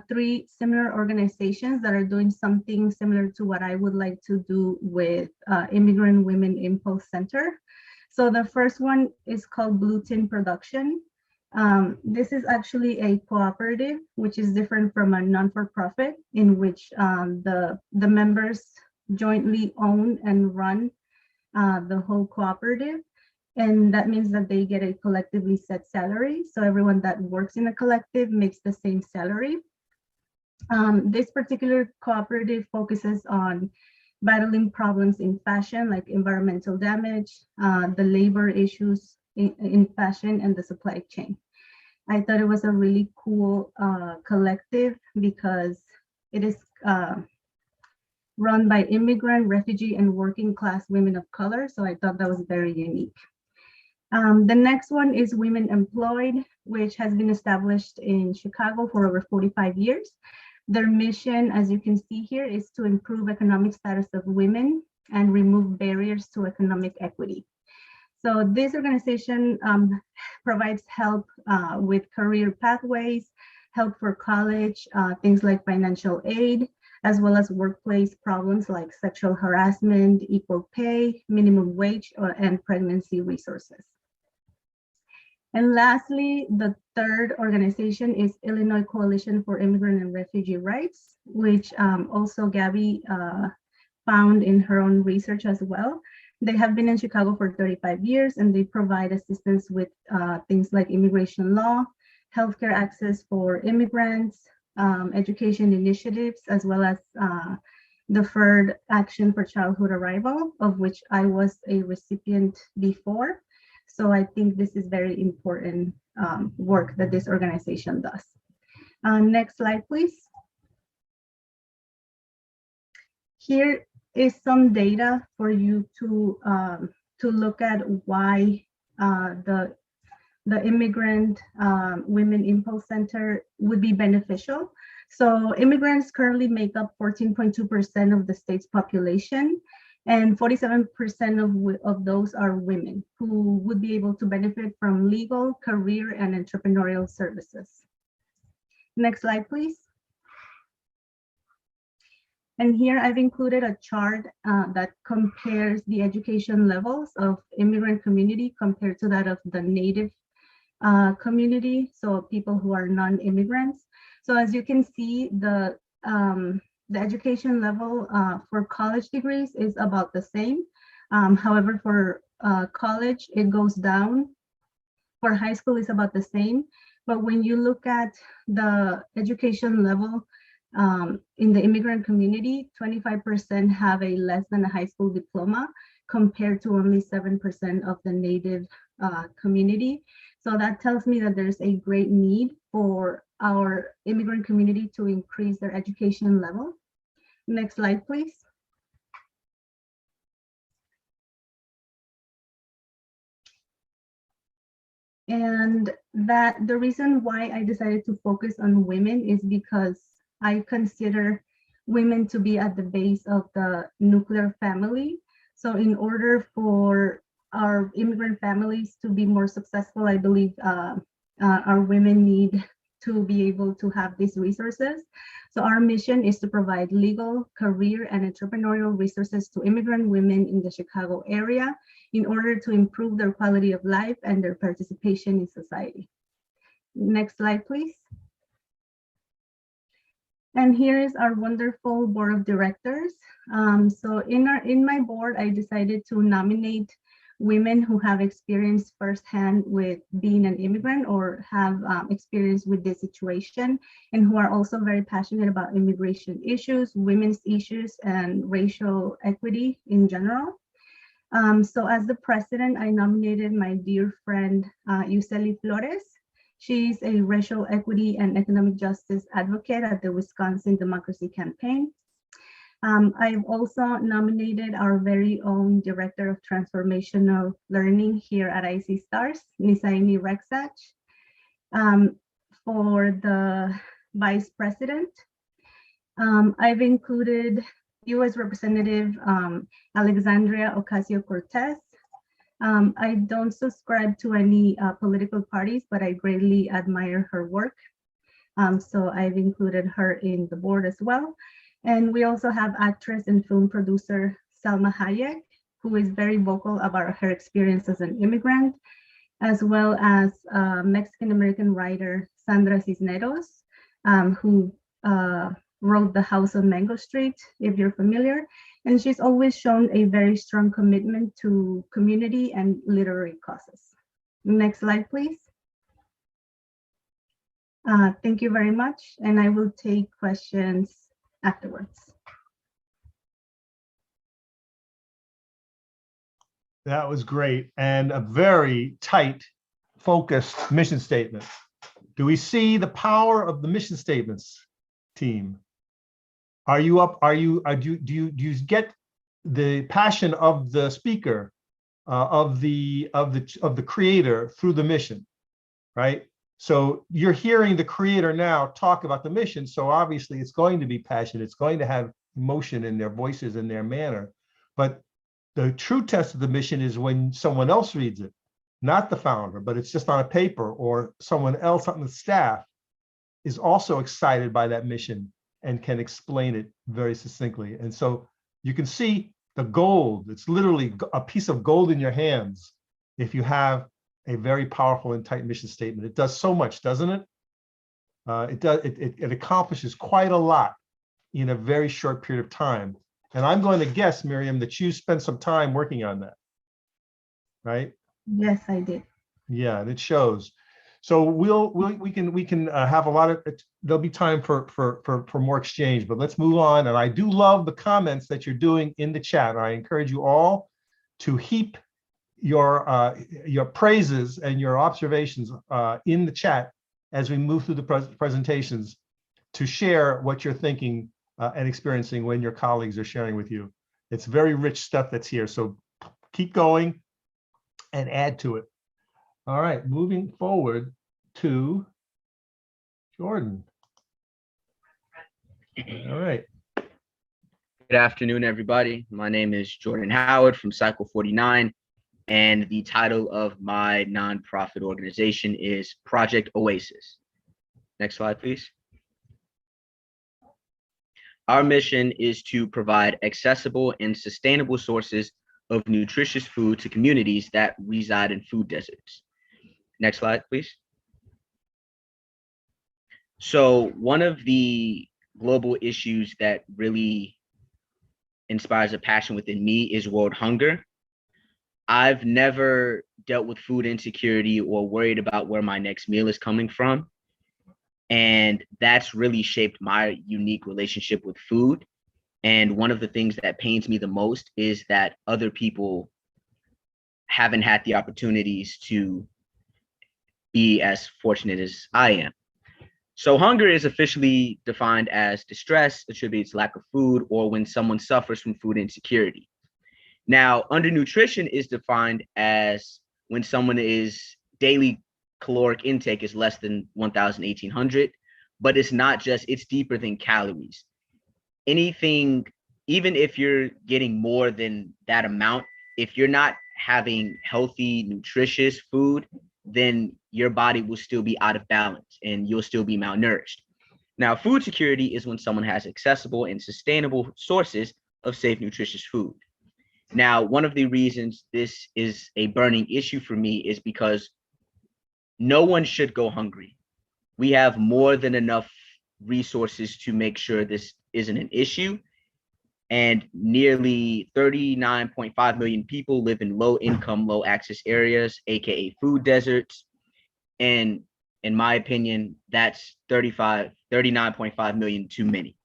3 similar organizations that are doing something similar to what I would like to do with Immigrant Women Impulse Center. So the first one is called Blue Tin Production. This is actually a cooperative, which is different from a non-for-profit, in which the members jointly own and run the whole cooperative. And that means that they get a collectively set salary. So everyone that works in a collective makes the same salary. This particular cooperative focuses on battling problems in fashion, like environmental damage, the labor issues in fashion, and the supply chain. I thought it was a really cool collective because it is run by immigrant, refugee, and working class women of color. So I thought that was very unique. The next one is Women Employed, which has been established in Chicago for over 45 years. Their mission, as you can see here, is to improve economic status of women and remove barriers to economic equity. So this organization provides help with career pathways, help for college, things like financial aid, as well as workplace problems like sexual harassment, equal pay, minimum wage, and pregnancy resources. And lastly, the third organization is Illinois Coalition for Immigrant and Refugee Rights, which also Gabby found in her own research as well. They have been in Chicago for 35 years and they provide assistance with things like immigration law, healthcare access for immigrants, education initiatives, as well as deferred action for childhood arrival, of which I was a recipient before. So I think this is very important work that this organization does. Next slide, please. Here is some data for you to look at why the Immigrant Women Impulse Center would be beneficial. So immigrants currently make up 14.2% of the state's population, and 47% of those are women who would be able to benefit from legal, career, and entrepreneurial services. Next slide, please. And here I've included a chart that compares the education levels of immigrant community compared to that of the native community, so people who are non-immigrants. So as you can see, the education level for college degrees is about the same. However, for college, it goes down. For high school, it's about the same. But when you look at the education level in the immigrant community, 25% have a less than a high school diploma compared to only 7% of the native community. So that tells me that there's a great need for our immigrant community to increase their education level. Next slide, please. And that the reason why I decided to focus on women is because I consider women to be at the base of the nuclear family. So in order for our immigrant families to be more successful, I believe our women need to be able to have these resources. So our mission is to provide legal, career, and entrepreneurial resources to immigrant women in the Chicago area in order to improve their quality of life and their participation in society. Next slide, please. And here is our wonderful board of directors. So in my board, I decided to nominate women who have experience firsthand with being an immigrant or have experience with this situation, and who are also very passionate about immigration issues, women's issues, and racial equity in general. So as the president, I nominated my dear friend, Yuseli Flores. She's a racial equity and economic justice advocate at the Wisconsin Democracy Campaign. I've also nominated our very own Director of Transformational Learning here at IC Stars, Nisaini Rexach, for the Vice President. I've included U.S. Representative Alexandria Ocasio-Cortez. I don't subscribe to any political parties, but I greatly admire her work. So I've included her in the board as well. And we also have actress and film producer Salma Hayek, who is very vocal about her experience as an immigrant, as well as Mexican-American writer Sandra Cisneros, who wrote The House on Mango Street, if you're familiar. And she's always shown a very strong commitment to community and literary causes. Next slide, please. Thank you very much. And I will take questions afterwards. That was great, and a very tight, focused mission statement. Do we see the power of the mission statements, team? Are you up? Do you get the passion of the speaker, of the creator through the mission, right? So you're hearing the creator now talk about the mission. So obviously it's going to be passionate. It's going to have emotion in their voices and their manner. But the true test of the mission is when someone else reads it, not the founder, but it's just on a paper, or someone else on the staff is also excited by that mission and can explain it very succinctly. And so you can see the gold. It's literally a piece of gold in your hands if you have a very powerful and tight mission statement. It does so much, doesn't it? It accomplishes quite a lot in a very short period of time. And I'm going to guess, Miriam, that you spent some time working on that, right? Yes, I did. Yeah, and it shows. So we can have a lot of, there'll be time for more exchange, but let's move on. And I do love the comments that you're doing in the chat. I encourage you all to heap your praises and your observations in the chat as we move through the presentations, to share what you're thinking and experiencing when your colleagues are sharing with you. It's very rich stuff that's here. So keep going and add to it. All right, moving forward to Jordan. All right. Good afternoon, everybody. My name is Jordan Howard from Cycle 49, and the title of my nonprofit organization is Project Oasis. Next slide, please. Our mission is to provide accessible and sustainable sources of nutritious food to communities that reside in food deserts. Next slide, please. So one of the global issues that really inspires a passion within me is world hunger. I've never dealt with food insecurity or worried about where my next meal is coming from. And that's really shaped my unique relationship with food. And one of the things that pains me the most is that other people haven't had the opportunities to be as fortunate as I am. So hunger is officially defined as distress attributed to lack of food, or when someone suffers from food insecurity. Now, undernutrition is defined as when someone is daily caloric intake is less than 1,800, but it's not just, it's deeper than calories. Anything, even if you're getting more than that amount, if you're not having healthy, nutritious food, then your body will still be out of balance and you'll still be malnourished. Now, food security is when someone has accessible and sustainable sources of safe, nutritious food. Now, one of the reasons this is a burning issue for me is because no one should go hungry. We have more than enough resources to make sure this isn't an issue. And nearly 39.5 million people live in low income, low access areas, AKA food deserts. And in my opinion, that's 39.5 million too many.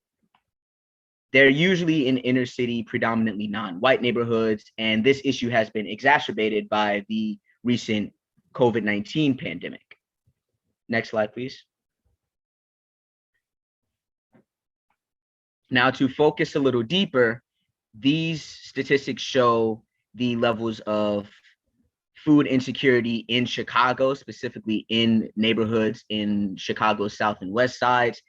They're usually in inner city, predominantly non-white neighborhoods. And this issue has been exacerbated by the recent COVID-19 pandemic. Next slide, please. Now, to focus a little deeper, these statistics show the levels of food insecurity in Chicago, specifically in neighborhoods in Chicago's South and West sides.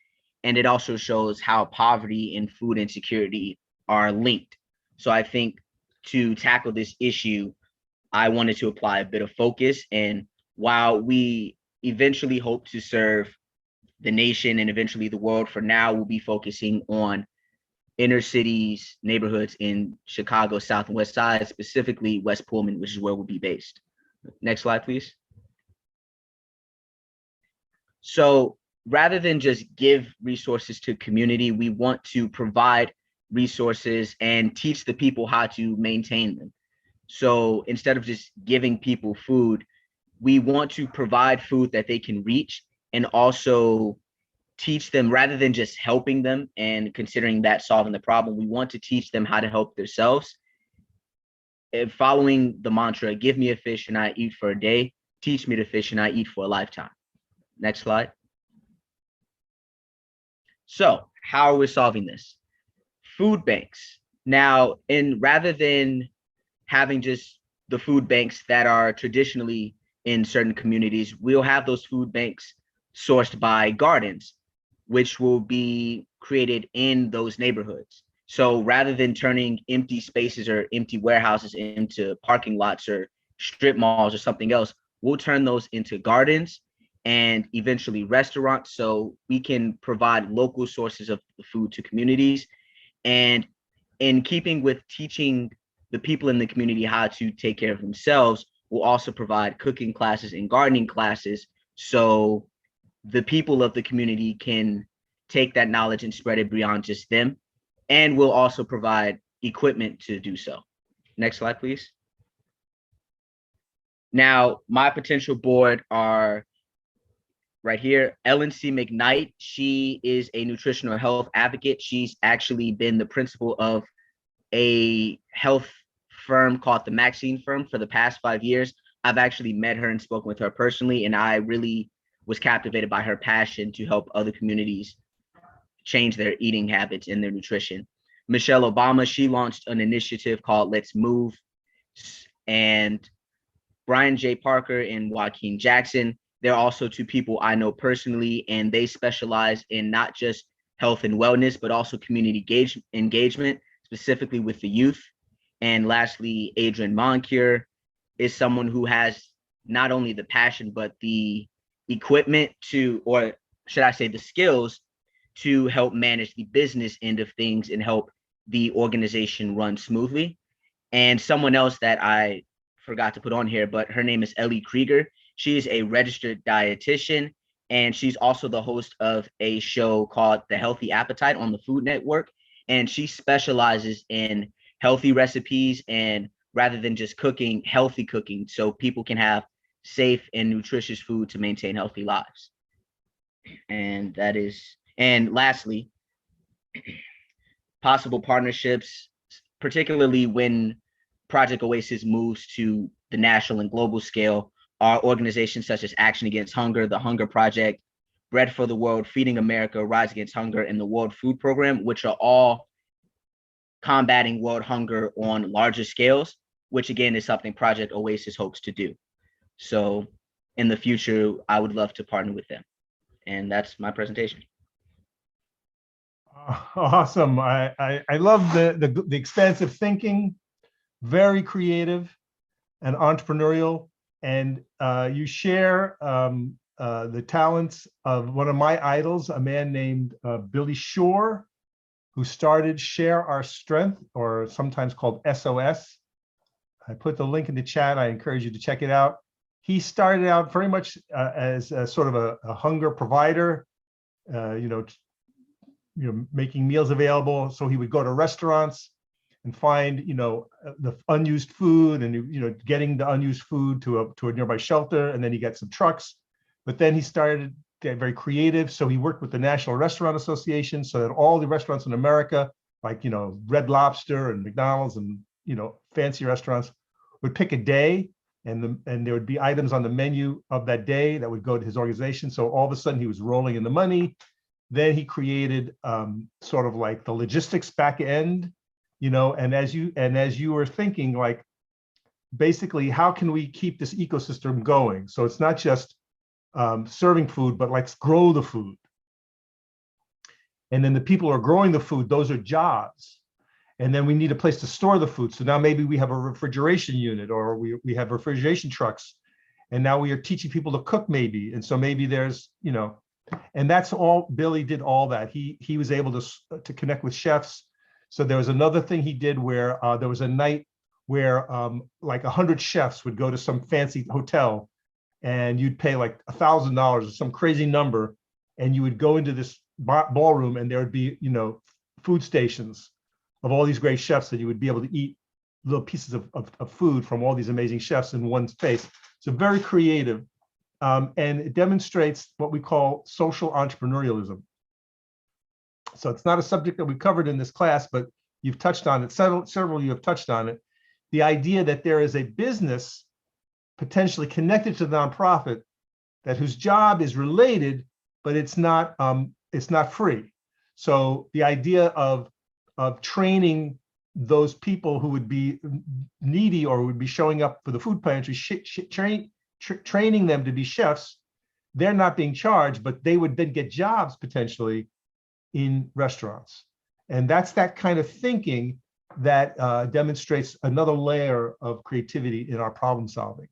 And it also shows how poverty and food insecurity are linked. So I think to tackle this issue, I wanted to apply a bit of focus. And while we eventually hope to serve the nation and eventually the world, for now, we'll be focusing on inner cities, neighborhoods in Chicago, South and West Side, specifically West Pullman, which is where we'll be based. Next slide, please. So rather than just give resources to community, we want to provide resources and teach the people how to maintain them. So instead of just giving people food, we want to provide food that they can reach and also teach them, rather than just helping them and considering that solving the problem, we want to teach them how to help themselves. And following the mantra, give me a fish and I eat for a day, teach me to fish and I eat for a lifetime. Next slide. So how are we solving this? Food banks. Now, rather than having just the food banks that are traditionally in certain communities, we'll have those food banks sourced by gardens, which will be created in those neighborhoods. So rather than turning empty spaces or empty warehouses into parking lots or strip malls or something else, we'll turn those into gardens and eventually restaurants, so we can provide local sources of food to communities. And in keeping with teaching the people in the community how to take care of themselves, we'll also provide cooking classes and gardening classes, so the people of the community can take that knowledge and spread it beyond just them. And we'll also provide equipment to do so. Next slide, please. Now, my potential board are right here. Ellen C. McKnight, she is a nutritional health advocate. She's actually been the principal of a health firm called the Maxine Firm for the past 5 years. I've actually met her and spoken with her personally, and I really was captivated by her passion to help other communities change their eating habits and their nutrition. Michelle Obama, she launched an initiative called Let's Move. And Brian J. Parker and Joaquin Jackson, they're also two people I know personally, and they specialize in not just health and wellness, but also community engagement, specifically with the youth. And lastly, Adrian Moncure is someone who has not only the passion, but the equipment to, or should I say the skills to help manage the business end of things and help the organization run smoothly. And someone else that I forgot to put on here, but her name is Ellie Krieger. She is a registered dietitian, and she's also the host of a show called The Healthy Appetite on the Food Network. And she specializes in healthy recipes and rather than just cooking, healthy cooking, so people can have safe and nutritious food to maintain healthy lives. And lastly, possible partnerships, particularly when Project Oasis moves to the national and global scale, are organizations such as Action Against Hunger, the Hunger Project, Bread for the World, Feeding America, Rise Against Hunger, and the World Food Program, which are all combating world hunger on larger scales, which again is something Project Oasis hopes to do. So in the future, I would love to partner with them. And that's my presentation. Awesome. I love the expansive thinking, very creative and entrepreneurial. And you share the talents of one of my idols, a man named Billy Shore, who started Share Our Strength, or sometimes called SOS. I put the link in the chat. I encourage you to check it out. He started out very much as a sort of a hunger provider, making meals available. So he would go to restaurants and find, the unused food and, getting the unused food to a nearby shelter. And then he got some trucks. But then he started to get very creative. So he worked with the National Restaurant Association so that all the restaurants in America, like, Red Lobster and McDonald's and, fancy restaurants, would pick a day and there would be items on the menu of that day that would go to his organization. So all of a sudden he was rolling in the money. Then he created sort of like the logistics back end, and as you were thinking, like, basically, how can we keep this ecosystem going? So it's not just serving food, but let's grow the food. And then the people who are growing the food, those are jobs. And then we need a place to store the food. So now maybe we have a refrigeration unit, or we have refrigeration trucks. And now we are teaching people to cook maybe. And so maybe there's, and that's all, Billy did all that. He was able to connect with chefs. So there was another thing he did where there was a night where like 100 chefs would go to some fancy hotel, and you'd pay like $1,000 or some crazy number, and you would go into this ballroom, and there would be, food stations of all these great chefs, that you would be able to eat little pieces of food from all these amazing chefs in one space. So very creative. And it demonstrates what we call social entrepreneurialism. So it's not a subject that we covered in this class, but you've touched on it. Several of you have touched on it. The idea that there is a business potentially connected to the nonprofit whose job is related, but it's not free. So the idea of training those people who would be needy or would be showing up for the food pantry, training them to be chefs, they're not being charged, but they would then get jobs potentially in restaurants. And that's that kind of thinking that demonstrates another layer of creativity in our problem solving.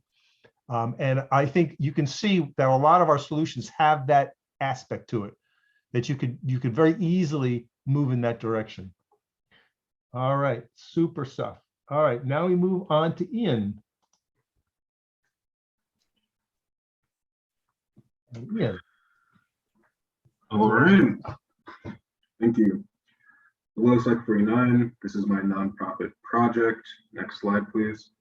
And I think you can see that a lot of our solutions have that aspect to it, that you could very easily move in that direction. All right, super stuff. All right, now we move on to Ian. Ian. All right. Thank you. Hello, Site 49. This is my nonprofit project. Next slide, please.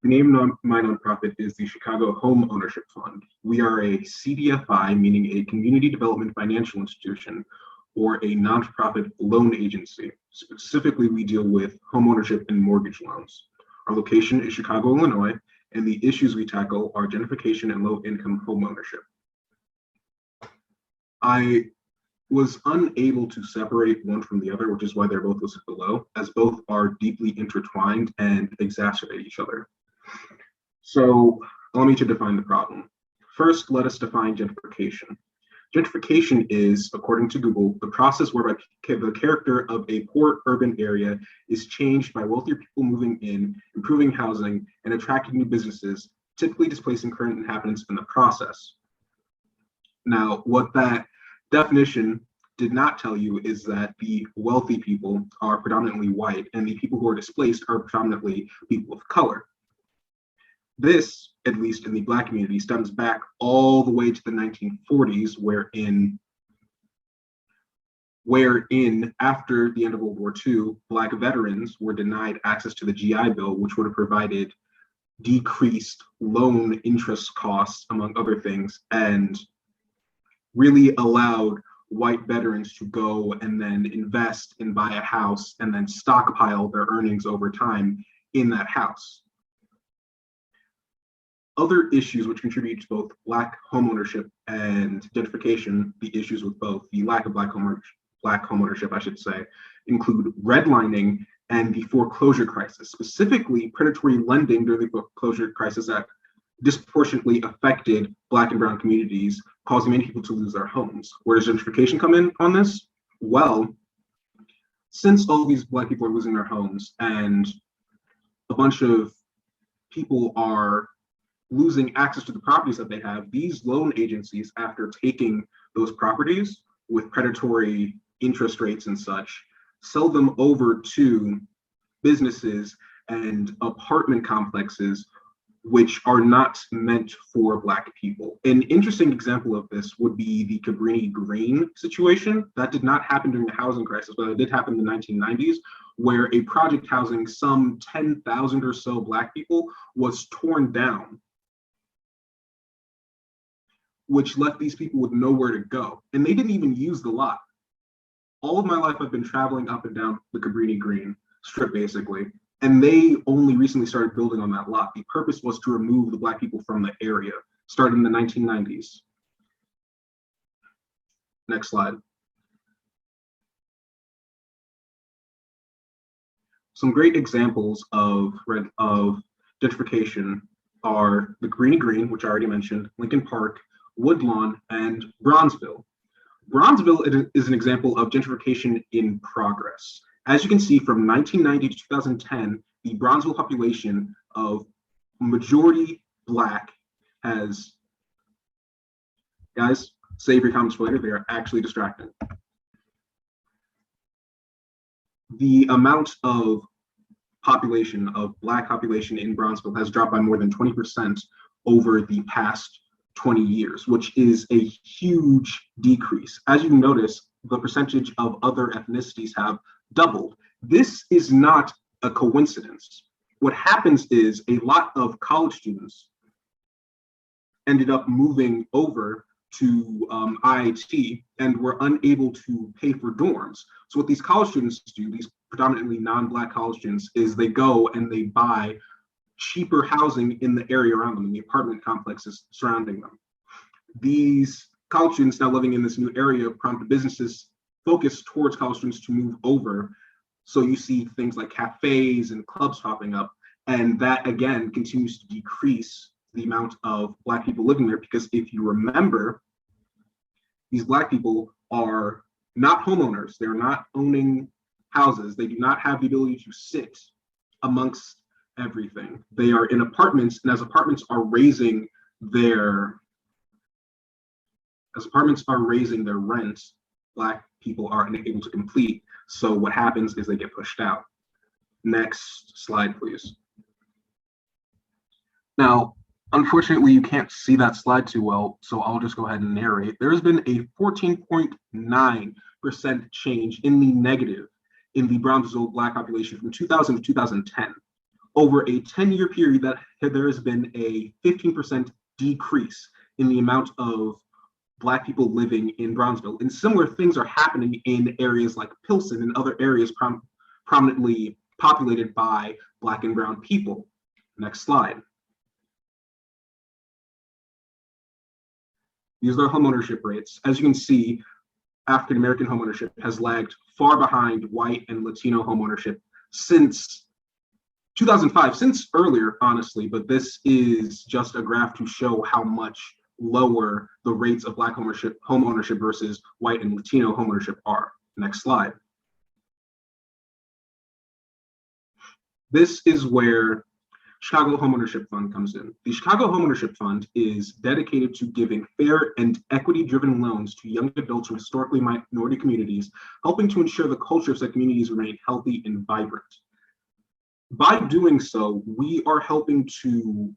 The name of my nonprofit is the Chicago Home Ownership Fund. We are a CDFI, meaning a community development financial institution, or a nonprofit loan agency. Specifically, we deal with homeownership and mortgage loans. Our location is Chicago, Illinois, and the issues we tackle are gentrification and low-income homeownership. I was unable to separate one from the other, which is why they're both listed below, as both are deeply intertwined and exacerbate each other. So allow me to define the problem. First, let us define gentrification. Gentrification is, according to Google, the process whereby the character of a poor urban area is changed by wealthier people moving in, improving housing, and attracting new businesses, typically displacing current inhabitants in the process. Now, what that definition did not tell you is that the wealthy people are predominantly white, and the people who are displaced are predominantly people of color. This, at least in the Black community, stems back all the way to the 1940s, wherein after the end of World War II, Black veterans were denied access to the GI Bill, which would have provided decreased loan interest costs, among other things, and really allowed white veterans to go and then invest and buy a house and then stockpile their earnings over time in that house. Other issues which contribute to both Black homeownership and gentrification, the issues with both, the lack of Black homeownership, I should say, include redlining and the foreclosure crisis, specifically predatory lending during the foreclosure crisis that disproportionately affected Black and brown communities, causing many people to lose their homes. Where does gentrification come in on this? Well, since all these Black people are losing their homes and a bunch of people are losing access to the properties that they have, these loan agencies, after taking those properties with predatory interest rates and such, sell them over to businesses and apartment complexes which are not meant for Black people. An interesting example of this would be the Cabrini Green situation. That did not happen during the housing crisis, but it did happen in the 1990s, where a project housing some 10,000 or so Black people was torn down, which left these people with nowhere to go. And they didn't even use the lot. All of my life, I've been traveling up and down the Cabrini Green Strip, basically, And they only recently started building on that lot. The purpose was to remove the Black people from the area, starting in the 1990s. Next slide. Some great examples of gentrification are the Greeny Green, which I already mentioned, Lincoln Park, Woodlawn, and Bronzeville. Bronzeville is an example of gentrification in progress. As you can see, from 1990 to 2010, the Bronzeville population of majority Black has, guys, save your comments for later, they are actually distracting. The amount of population of Black population in Bronzeville has dropped by more than 20% over the past 20 years, which is a huge decrease. As you notice, the percentage of other ethnicities have doubled. This is not a coincidence. What happens is a lot of college students ended up moving over to IIT and were unable to pay for dorms. So what these college students do, these predominantly non-Black college students, is they go and they buy cheaper housing in the area around them, in the apartment complexes surrounding them. These college students now living in this new area prompted businesses focused towards college students to move over. So you see things like cafes and clubs popping up, and that again continues to decrease the amount of Black people living there, because if you remember, these Black people are not homeowners. They're not owning houses. They do not have the ability to sit amongst everything. They are in apartments, and as apartments are raising their rent, Black people are unable to complete. So what happens is they get pushed out. Next slide, please. Now, unfortunately, you can't see that slide too well, so I'll just go ahead and narrate. There has been a 14.9% change in the negative in the Bronzeville Black population from 2000 to 2010. Over a 10-year period, that there has been a 15% decrease in the amount of Black people living in Bronzeville. And similar things are happening in areas like Pilsen and other areas prominently populated by Black and brown people. Next slide. These are homeownership rates. As you can see, African American homeownership has lagged far behind white and Latino homeownership since 2005, since earlier, honestly, but this is just a graph to show how much lower the rates of Black homeownership versus white and Latino homeownership are. Next slide. This is where Chicago Homeownership Fund comes in. The Chicago Homeownership Fund is dedicated to giving fair and equity-driven loans to young adults from historically minority communities, helping to ensure the culture of said communities remain healthy and vibrant. By doing so, we are helping to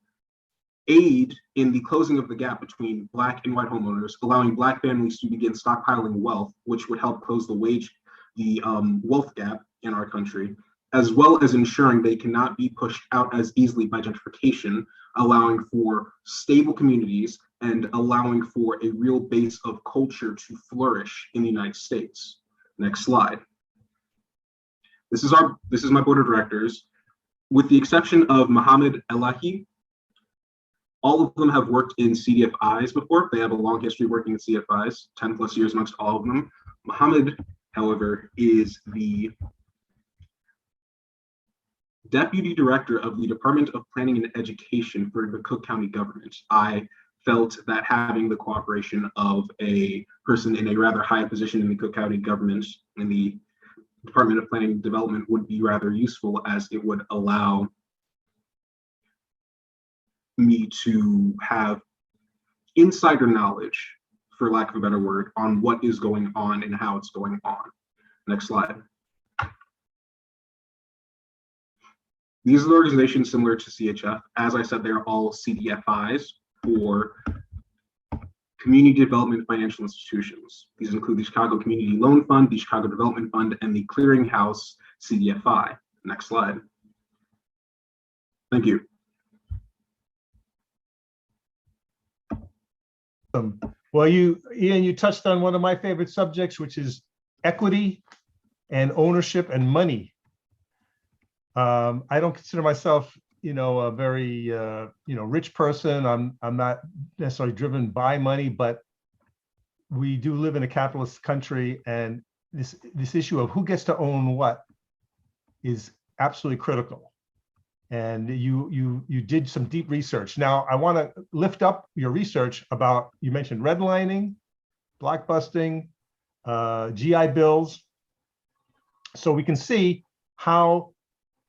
aid in the closing of the gap between Black and white homeowners, allowing Black families to begin stockpiling wealth, which would help close the wealth gap in our country, as well as ensuring they cannot be pushed out as easily by gentrification, allowing for stable communities and allowing for a real base of culture to flourish in the United States. Next slide. This is my board of directors. With the exception of Mohammed Elahi, all of them have worked in CDFIs before. They have a long history working in CDFIs, 10 plus years amongst all of them. Mohammed, however, is the Deputy Director of the Department of Planning and Education for the Cook County government. I felt that having the cooperation of a person in a rather high position in the Cook County government in the Department of Planning and Development would be rather useful, as it would allow me to have insider knowledge, for lack of a better word, on what is going on and how it's going on. Next slide. These are the organizations similar to CHF. As I said, they're all CDFIs, or Community Development Financial Institutions. These include the Chicago Community Loan Fund, the Chicago Development Fund, and the Clearinghouse CDFI. Next slide. Thank you. Well, Ian, you touched on one of my favorite subjects, which is equity and ownership and money. I don't consider myself, a very, rich person. I'm not necessarily driven by money, but we do live in a capitalist country, and this issue of who gets to own what is absolutely critical. And you did some deep research. Now, I want to lift up your research about, you mentioned redlining, blockbusting, GI bills. So we can see how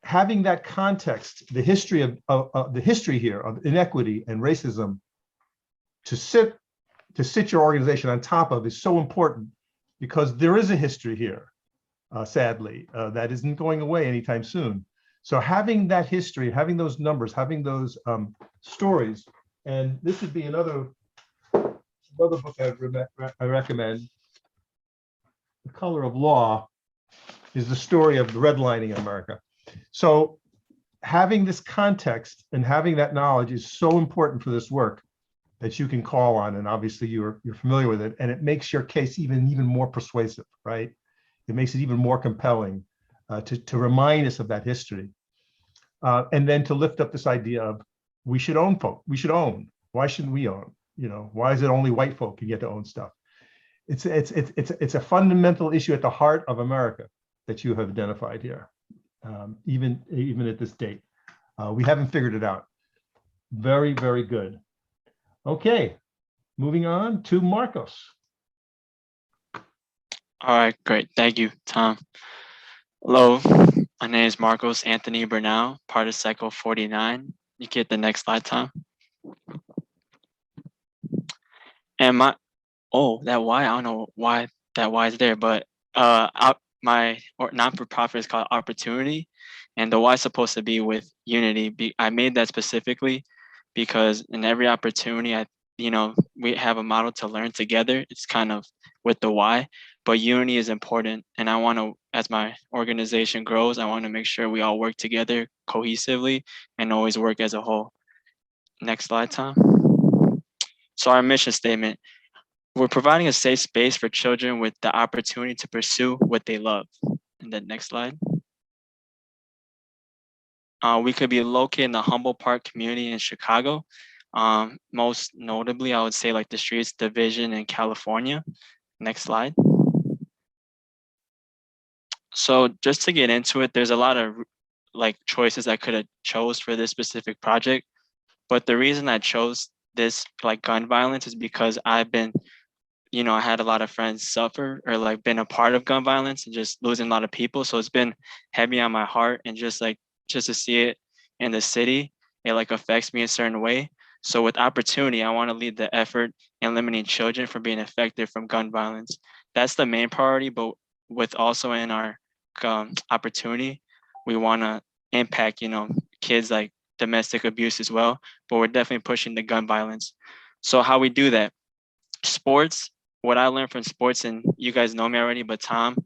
having that context, the history of the history here of inequity and racism to sit your organization on top of is so important, because there is a history here, sadly, that isn't going away anytime soon. So having that history, having those numbers, having those stories, and this would be another book I recommend. The Color of Law is the story of the redlining in America. So having this context and having that knowledge is so important for this work that you can call on, and obviously you're familiar with it, and it makes your case even more persuasive, right? It makes it even more compelling to remind us of that history, and then to lift up this idea of we should own folk. We should own. Why shouldn't we own? Why is it only white folk can get to own stuff? It's a fundamental issue at the heart of America that you have identified here, even at this date. We haven't figured it out. Very, very good. Okay, moving on to Marcos. All right, great. Thank you, Tom. Hello, my name is Marcos Anthony Bernal, part of Cycle 49. You get the next slide, Tom. And that Y, I don't know why that Y is there, but my non-for-profit is called Opportunity, and the Y is supposed to be with unity. I made that specifically because in every opportunity, we have a model to learn together. It's kind of with the Y, but unity is important. And I want to, as my organization grows, I want to make sure we all work together cohesively and always work as a whole. Next slide, Tom. So our mission statement: we're providing a safe space for children with the opportunity to pursue what they love. And then next slide. We could be located in the Humboldt Park community in Chicago. Most notably, I would say like the Streets Division in California. Next slide. So just to get into it, there's a lot of like choices I could have chose for this specific project. But the reason I chose this like gun violence is because I've been, I had a lot of friends suffer or like been a part of gun violence and just losing a lot of people. So it's been heavy on my heart, and just to see it in the city, it like affects me a certain way. So with Opportunity, I want to lead the effort in limiting children from being affected from gun violence. That's the main priority, but with also in our Opportunity, we want to impact, kids like domestic abuse as well, but we're definitely pushing the gun violence. So how we do that? Sports, what I learned from sports, and you guys know me already, but Tom,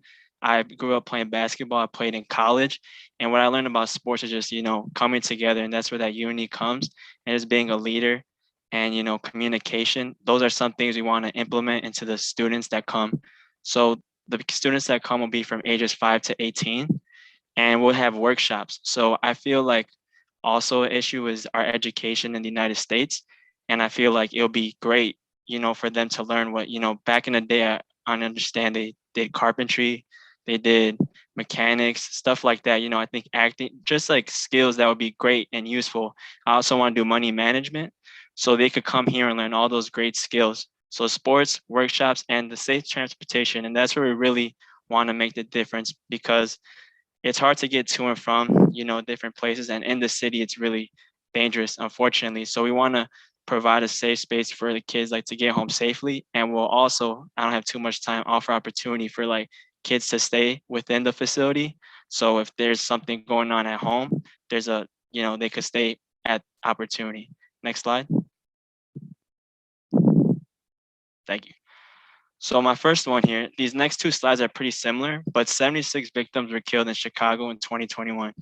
I grew up playing basketball. I played in college. And what I learned about sports is just, coming together. And that's where that unity comes. And just being a leader and, communication. Those are some things we want to implement into the students that come. So the students that come will be from ages 5 to 18. And we'll have workshops. So I feel like also an issue is our education in the United States. And I feel like it'll be great, for them to learn what, back in the day, I understand they did carpentry, they did mechanics, stuff like that. I think acting, just like skills that would be great and useful. I also want to do money management, so they could come here and learn all those great skills. So sports, workshops, and the safe transportation. And that's where we really want to make the difference, because it's hard to get to and from, different places. And in the city, it's really dangerous, unfortunately. So we want to provide a safe space for the kids like to get home safely. And we'll also, I don't have too much time, offer opportunity for like kids to stay within the facility. So if there's something going on at home, there's they could stay at Opportunity. Next slide. Thank you. So my first one here, these next two slides are pretty similar, but 76 victims were killed in Chicago in 2021.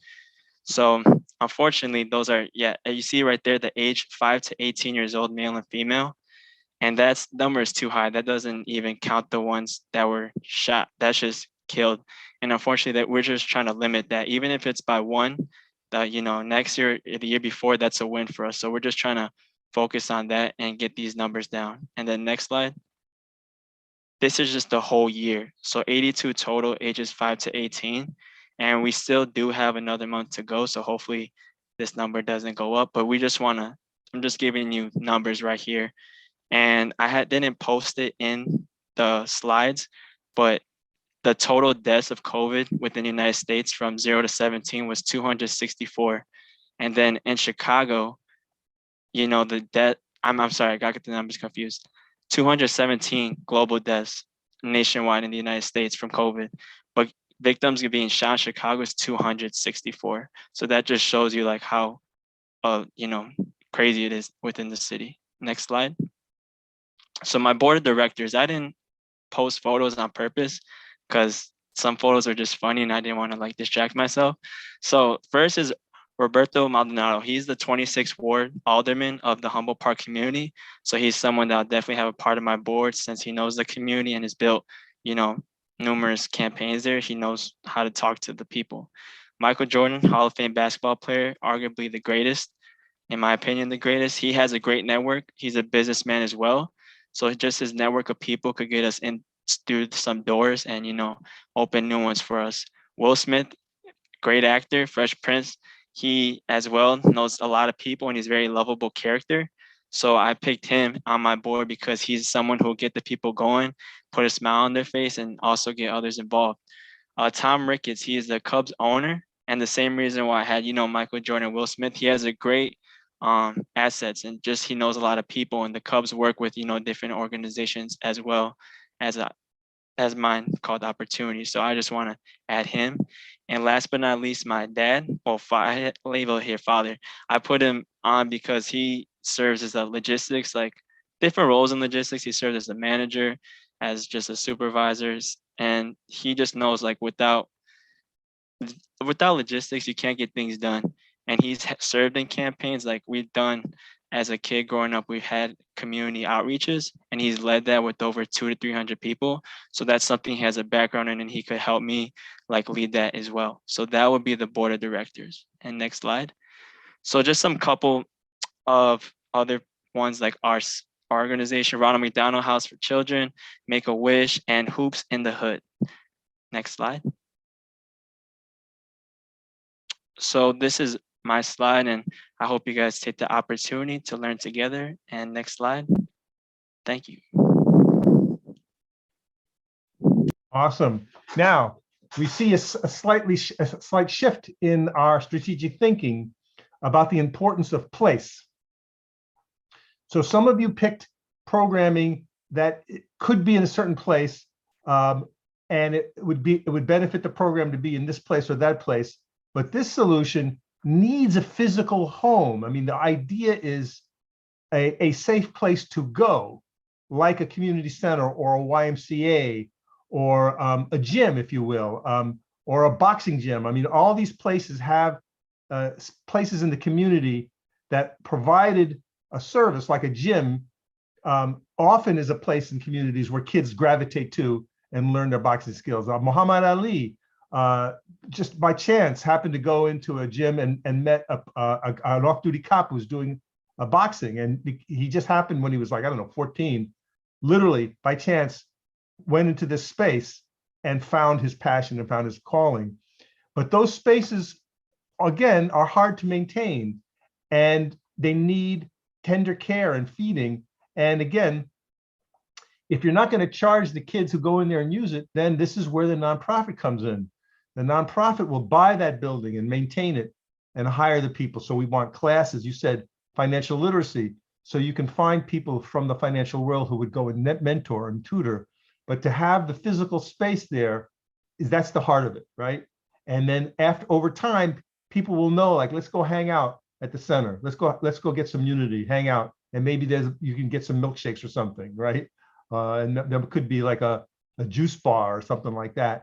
So unfortunately, those are, you see right there, the age 5 to 18 years old, male and female. And that number is too high. That doesn't even count the ones that were shot. That's just killed. And unfortunately, that we're just trying to limit that, even if it's by one. That, you know, next year, the year before, that's a win for us. So we're just trying to focus on that and get these numbers down. And then next slide. This is just the whole year. So 82 total, ages 5 to 18. And we still do have another month to go. So hopefully this number doesn't go up, but we just wanna, I'm just giving you numbers right here. And I didn't post it in the slides, but the total deaths of COVID within the United States from 0 to 17 was 264. And then in Chicago, you know, the death, I'm sorry, I got the numbers confused. 217 global deaths nationwide in the United States from COVID, but victims being shot in Chicago is 264. So that just shows you like how, you know, crazy it is within the city. Next slide. So my board of directors, I didn't post photos on purpose because some photos are just funny and I didn't want to like distract myself. So first is Roberto Maldonado. He's the 26th Ward Alderman of the Humboldt Park community. So he's someone that I'll definitely have a part of my board since he knows the community and has built, you know, numerous campaigns there. He knows how to talk to the people. Michael Jordan, Hall of Fame basketball player, arguably the greatest, in my opinion, the greatest. He has a great network. He's a businessman as well. So just his network of people could get us in through some doors and, you know, open new ones for us. Will Smith, great actor, Fresh Prince. He as well knows a lot of people and he's a very lovable character. So I picked him on my board because he's someone who will get the people going, put a smile on their face, and also get others involved. Tom Ricketts, he is the Cubs owner. And the same reason why I had, you know, Michael Jordan, Will Smith, he has a great assets and just he knows a lot of people, and the Cubs work with, you know, different organizations as well as mine called Opportunity. So I just want to add him. And last but not least, my dad, well, I label here father. I put him on because he serves as a logistics, like different roles in logistics. He serves as a manager, as just a supervisor, and he just knows like without logistics, you can't get things done. And he's served in campaigns like we've done as a kid growing up. We've had community outreaches, and he's led that with over 200 to 300 people. So that's something he has a background in, and he could help me like lead that as well. So that would be the board of directors. And next slide. So just some couple of other ones like our organization, Ronald McDonald House for Children, Make a Wish, and Hoops in the Hood. Next slide. So this is my slide, and I hope you guys take the opportunity to learn together. And next slide. Thank you. Awesome. Now, we see a slight shift in our strategic thinking about the importance of place. So some of you picked programming that could be in a certain place, and it would benefit the program to be in this place or that place. But this solution needs a physical home. I mean, the idea is a safe place to go, like a community center or a YMCA or a gym, if you will, or a boxing gym. I mean, all these places have places in the community that provided a service, like a gym, often is a place in communities where kids gravitate to and learn their boxing skills. Muhammad Ali, just by chance, happened to go into a gym and met an off-duty cop who was doing boxing. And he just happened when he was like, I don't know, 14, literally by chance, went into this space and found his passion and found his calling. But those spaces, again, are hard to maintain, and they need tender care and feeding. And again, if you're not going to charge the kids who go in there and use it, then this is where the nonprofit comes in. The nonprofit will buy that building and maintain it and hire the people. So we want classes, you said financial literacy. So you can find people from the financial world who would go and mentor and tutor. But to have the physical space there, that's the heart of it, right? And then over time, people will know, like, let's go hang out at the center. Let's go get some unity, hang out, and maybe you can get some milkshakes or something, right? And there could be like a juice bar or something like that.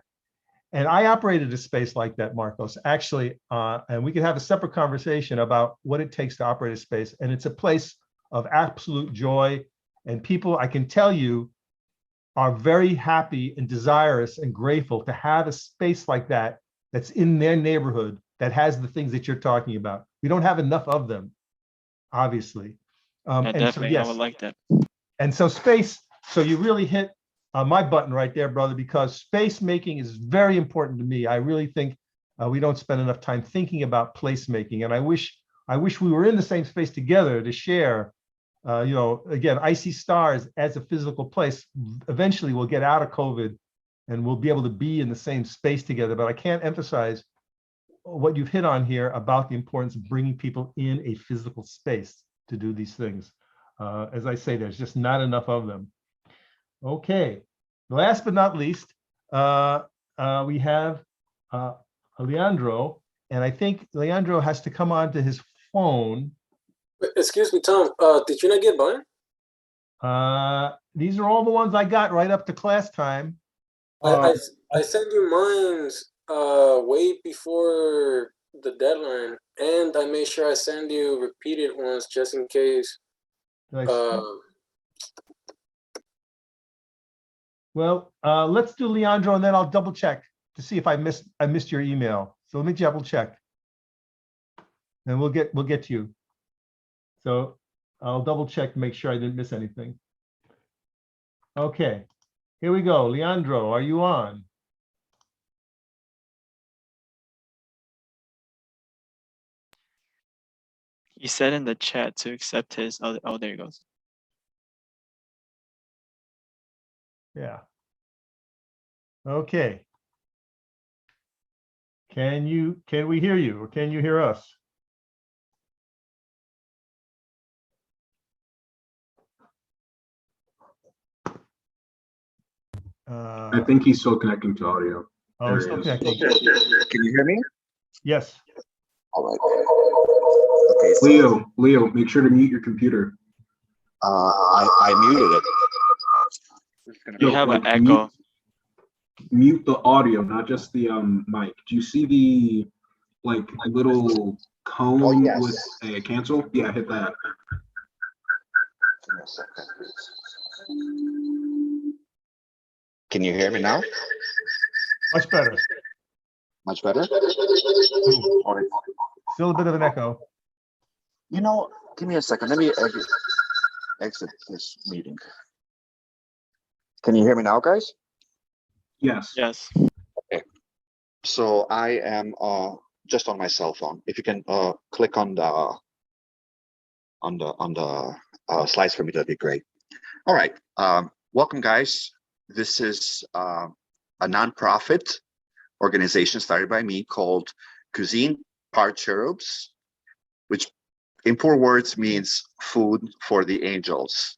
And I operated a space like that, Marcos, actually, and we could have a separate conversation about what it takes to operate a space. And it's a place of absolute joy. And people, I can tell you, are very happy and desirous and grateful to have a space like that that's in their neighborhood that has the things that you're talking about. We don't have enough of them, obviously. Yeah, And so, definitely. I would yes, like that. and so space, so you really hit my button right there, brother, because space making is very important to me. I really think we don't spend enough time thinking about placemaking, and I wish we were in the same space together to share. You know, again, Icy Stars as a physical place. Eventually, we'll get out of COVID, and we'll be able to be in the same space together. But I can't emphasize what you've hit on here about the importance of bringing people in a physical space to do these things. As I say, there's just not enough of them. Okay, last but not least, we have Leandro, and I think Leandro has to come on to his phone. Excuse me, Tom. Did you not get mine? These are all the ones I got right up to class time. I sent you mine's way before the deadline, and I made sure I send you repeated ones just in case. Well, let's do Leandro, and then I'll double check to see if I missed your email. So let me double check, and we'll get to you. So I'll double check to make sure I didn't miss anything. Okay, here we go. Leandro, are you on? He said in the chat to accept his. Oh, there he goes. Yeah. Okay. Can we hear you, or can you hear us? I think he's still connecting to audio. Oh, he's still connecting. Can you hear me? Yes. All right. Okay. So, Leo, make sure to mute your computer. I muted it. You have an echo. Mute the audio, not just the mic. Do you see the little cone with a cancel? Yeah, hit that. Give me a second, please. Can you hear me now? Much better. Much better? Ooh, still a bit of an echo. You know, give me a second. Let me exit this meeting. Can you hear me now, guys? Yes. Yes. Okay. So I am just on my cell phone. If you can click on the slides for me, that'd be great. All right. Welcome, guys. This is a nonprofit organization started by me called Cuisine Par Cherubs, which in 4 words means food for the angels.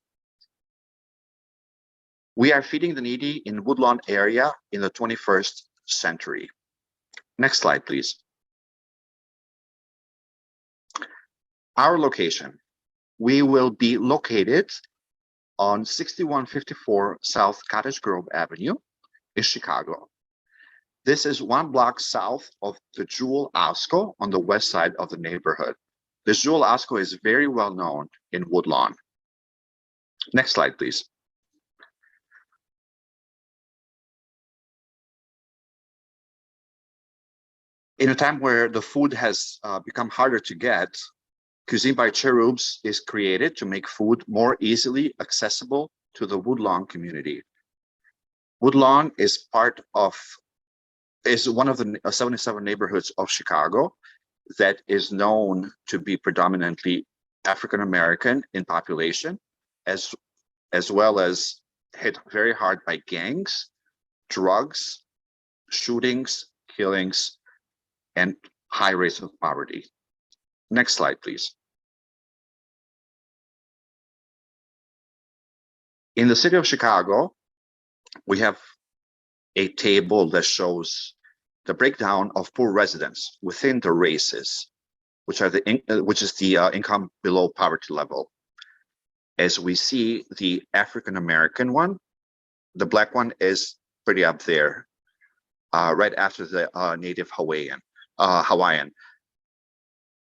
We are feeding the needy in Woodlawn area in the 21st century. Next slide, please. Our location. We will be located on 6154 South Cottage Grove Avenue in Chicago. This is 1 block south of the Jewel Osco on the west side of the neighborhood. This Jewel Osco is very well known in Woodlawn. Next slide, please. In a time where the food has become harder to get, Cuisine by Cherubs is created to make food more easily accessible to the Woodlawn community. Woodlawn is one of the 77 neighborhoods of Chicago that is known to be predominantly African American in population, as well as hit very hard by gangs, drugs, shootings, killings, and high rates of poverty. Next slide, please. In the city of Chicago, we have a table that shows the breakdown of poor residents within the races, which is the income below poverty level. As we see, the African American one, the Black one is pretty up there, right after the Native Hawaiian.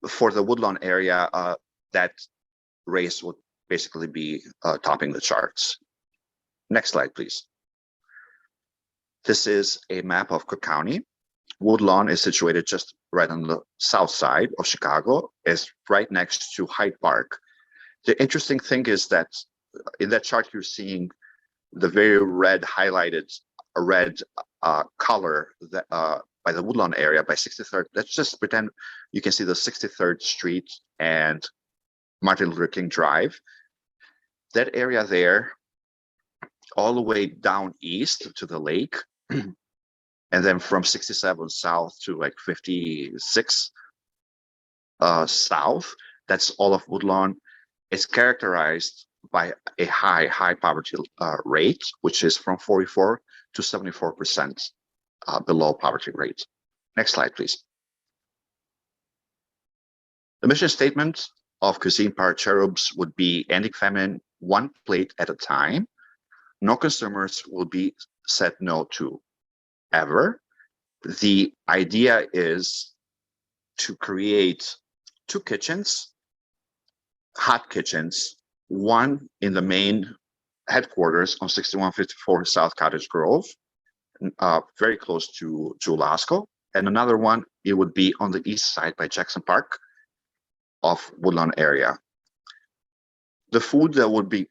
For the Woodlawn area, that race would basically be topping the charts. Next slide, please. This is a map of Cook County. Woodlawn is situated just right on the south side of Chicago. It's right next to Hyde Park. The interesting thing is that in that chart, you're seeing the very red highlighted red color that, by the Woodlawn area, by 63rd. Let's just pretend you can see the 63rd Street and Martin Luther King Drive. That area there, all the way down east to the lake, and then from 67 south to like 56 south, that's all of Woodlawn. It's characterized by a high poverty rate, which is from 44 to 74% below poverty rate. Next slide, please. The mission statement of Cuisine Par Cherubs would be ending famine one plate at a time. No consumers will be said no to ever. The idea is to create 2 kitchens, hot kitchens, one in the main headquarters on 6154 South Cottage Grove, very close to Lasco, and another one, it would be on the east side by Jackson Park of Woodlawn area. The food that would be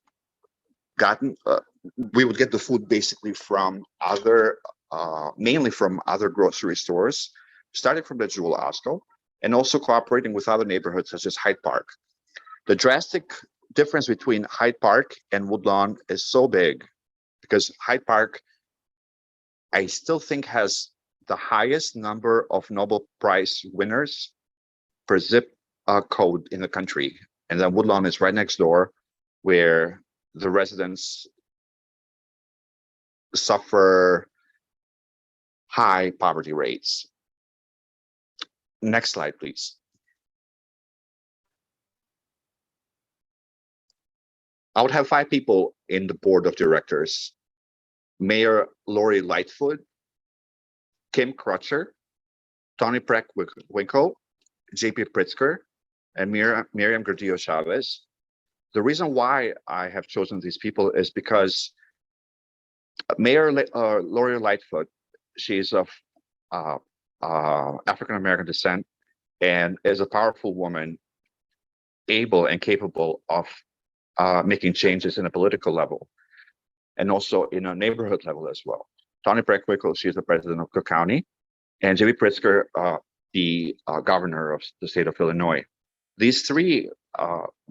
gotten, we would get the food basically from other, mainly from other grocery stores, starting from the Jewel Lasco, and also cooperating with other neighborhoods such as Hyde Park. The drastic difference between Hyde Park and Woodlawn is so big because Hyde Park, I still think, has the highest number of Nobel Prize winners per zip code in the country. And then Woodlawn is right next door, where the residents suffer high poverty rates. Next slide, please. I would have 5 people in the board of directors: Mayor Lori Lightfoot, Kim Crutcher, Tony Preckwinkle, JP Pritzker, and Miriam Gordillo Chavez. The reason why I have chosen these people is because Mayor Lori Lightfoot, she's of African-American descent and is a powerful woman, able and capable of making changes in a political level and also in a neighborhood level as well. Tony Preckwinkle, she is the president of Cook County, and J.B. Pritzker, the governor of the state of Illinois. These 3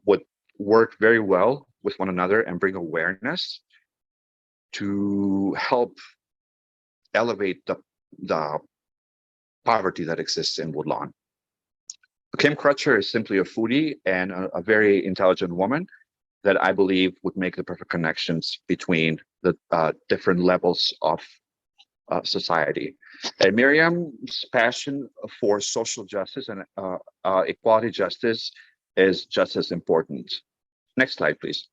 would work very well with one another and bring awareness to help elevate the poverty that exists in Woodlawn. Kim Crutcher is simply a foodie and a very intelligent woman that I believe would make the perfect connections between the different levels of society. And Miriam's passion for social justice and equality justice is just as important. Next slide, please.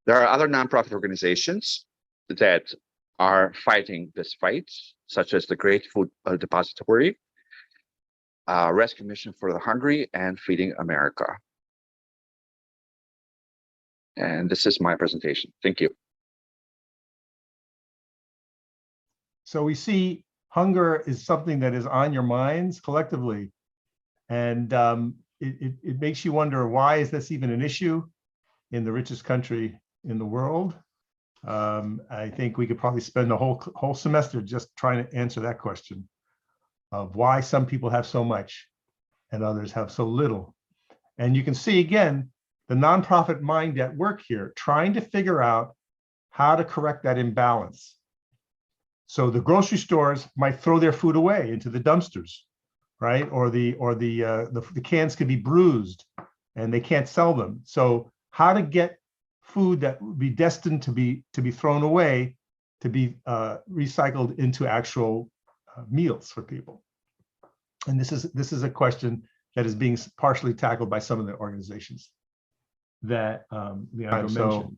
There are other nonprofit organizations that are fighting this fight, such as the Great Food Depository, Rescue Mission for the Hungry, and Feeding America. And this is my presentation. Thank you. So we see hunger is something that is on your minds collectively. And it makes you wonder, why is this even an issue in the richest country in the world? I think we could probably spend the whole semester just trying to answer that question of why some people have so much and others have so little. And you can see again the nonprofit mind at work here, trying to figure out how to correct that imbalance. So the grocery stores might throw their food away into the dumpsters, right? Or the cans could be bruised and they can't sell them. So how to get food that would be destined to be thrown away to be recycled into actual meals for people. And this is a question that is being partially tackled by some of the organizations that Leandro mentioned.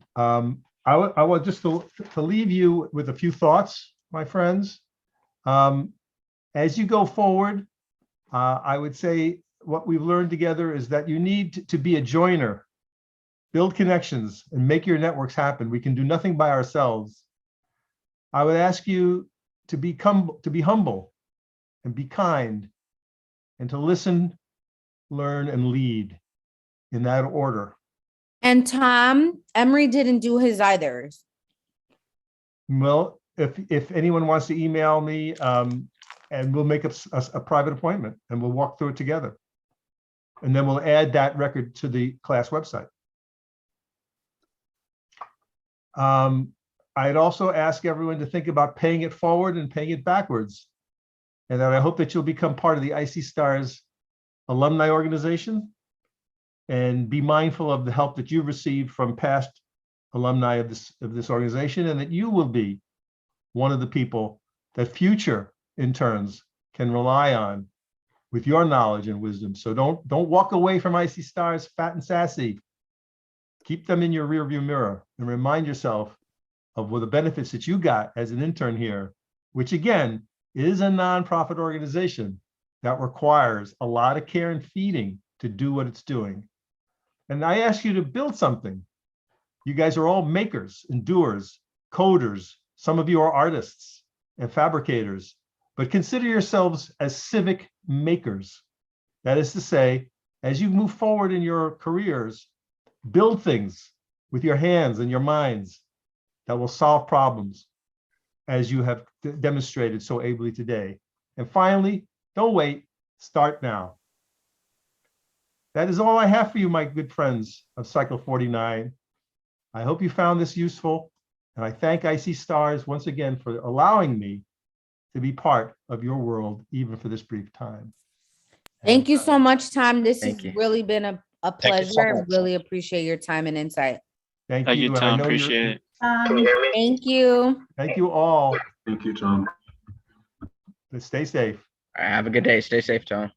I want just to leave you with a few thoughts, my friends. As you go forward, I would say what we've learned together is that you need to be a joiner build connections, and make your networks happen. We can do nothing by ourselves. I would ask you to be humble and be kind and to listen, learn, and lead in that order. And Tom, Emery didn't do his either. Well, if anyone wants to email me, and we'll make a private appointment and we'll walk through it together. And then we'll add that record to the class website. I'd also ask everyone to think about paying it forward and paying it backwards. And that I hope that you'll become part of the IC Stars alumni organization and be mindful of the help that you've received from past alumni of this organization, and that you will be one of the people that future interns can rely on with your knowledge and wisdom. So don't walk away from IC Stars fat and sassy. Keep them in your rearview mirror and remind yourself of what the benefits that you got as an intern here, which again is a nonprofit organization that requires a lot of care and feeding to do what it's doing. And I ask you to build something. You guys are all makers and doers, coders. Some of you are artists and fabricators, but consider yourselves as civic makers. That is to say, as you move forward in your careers, build things with your hands and your minds that will solve problems, as you have demonstrated so ably today. And finally, don't wait, start now. That is all I have for you, my good friends of Cycle 49. I hope you found this useful, and I thank IC Stars once again for allowing me to be part of your world, even for this brief time. Thank you so much, Tom. This has Thank you. really been a Thank you so pleasure. I much. really appreciate your time and insight. Thank Thank you, and I Tom. know you're- Appreciate it. Thank you. Thank you all. Thank you, Tom. Stay safe. All right, have a good day. Stay safe, Tom.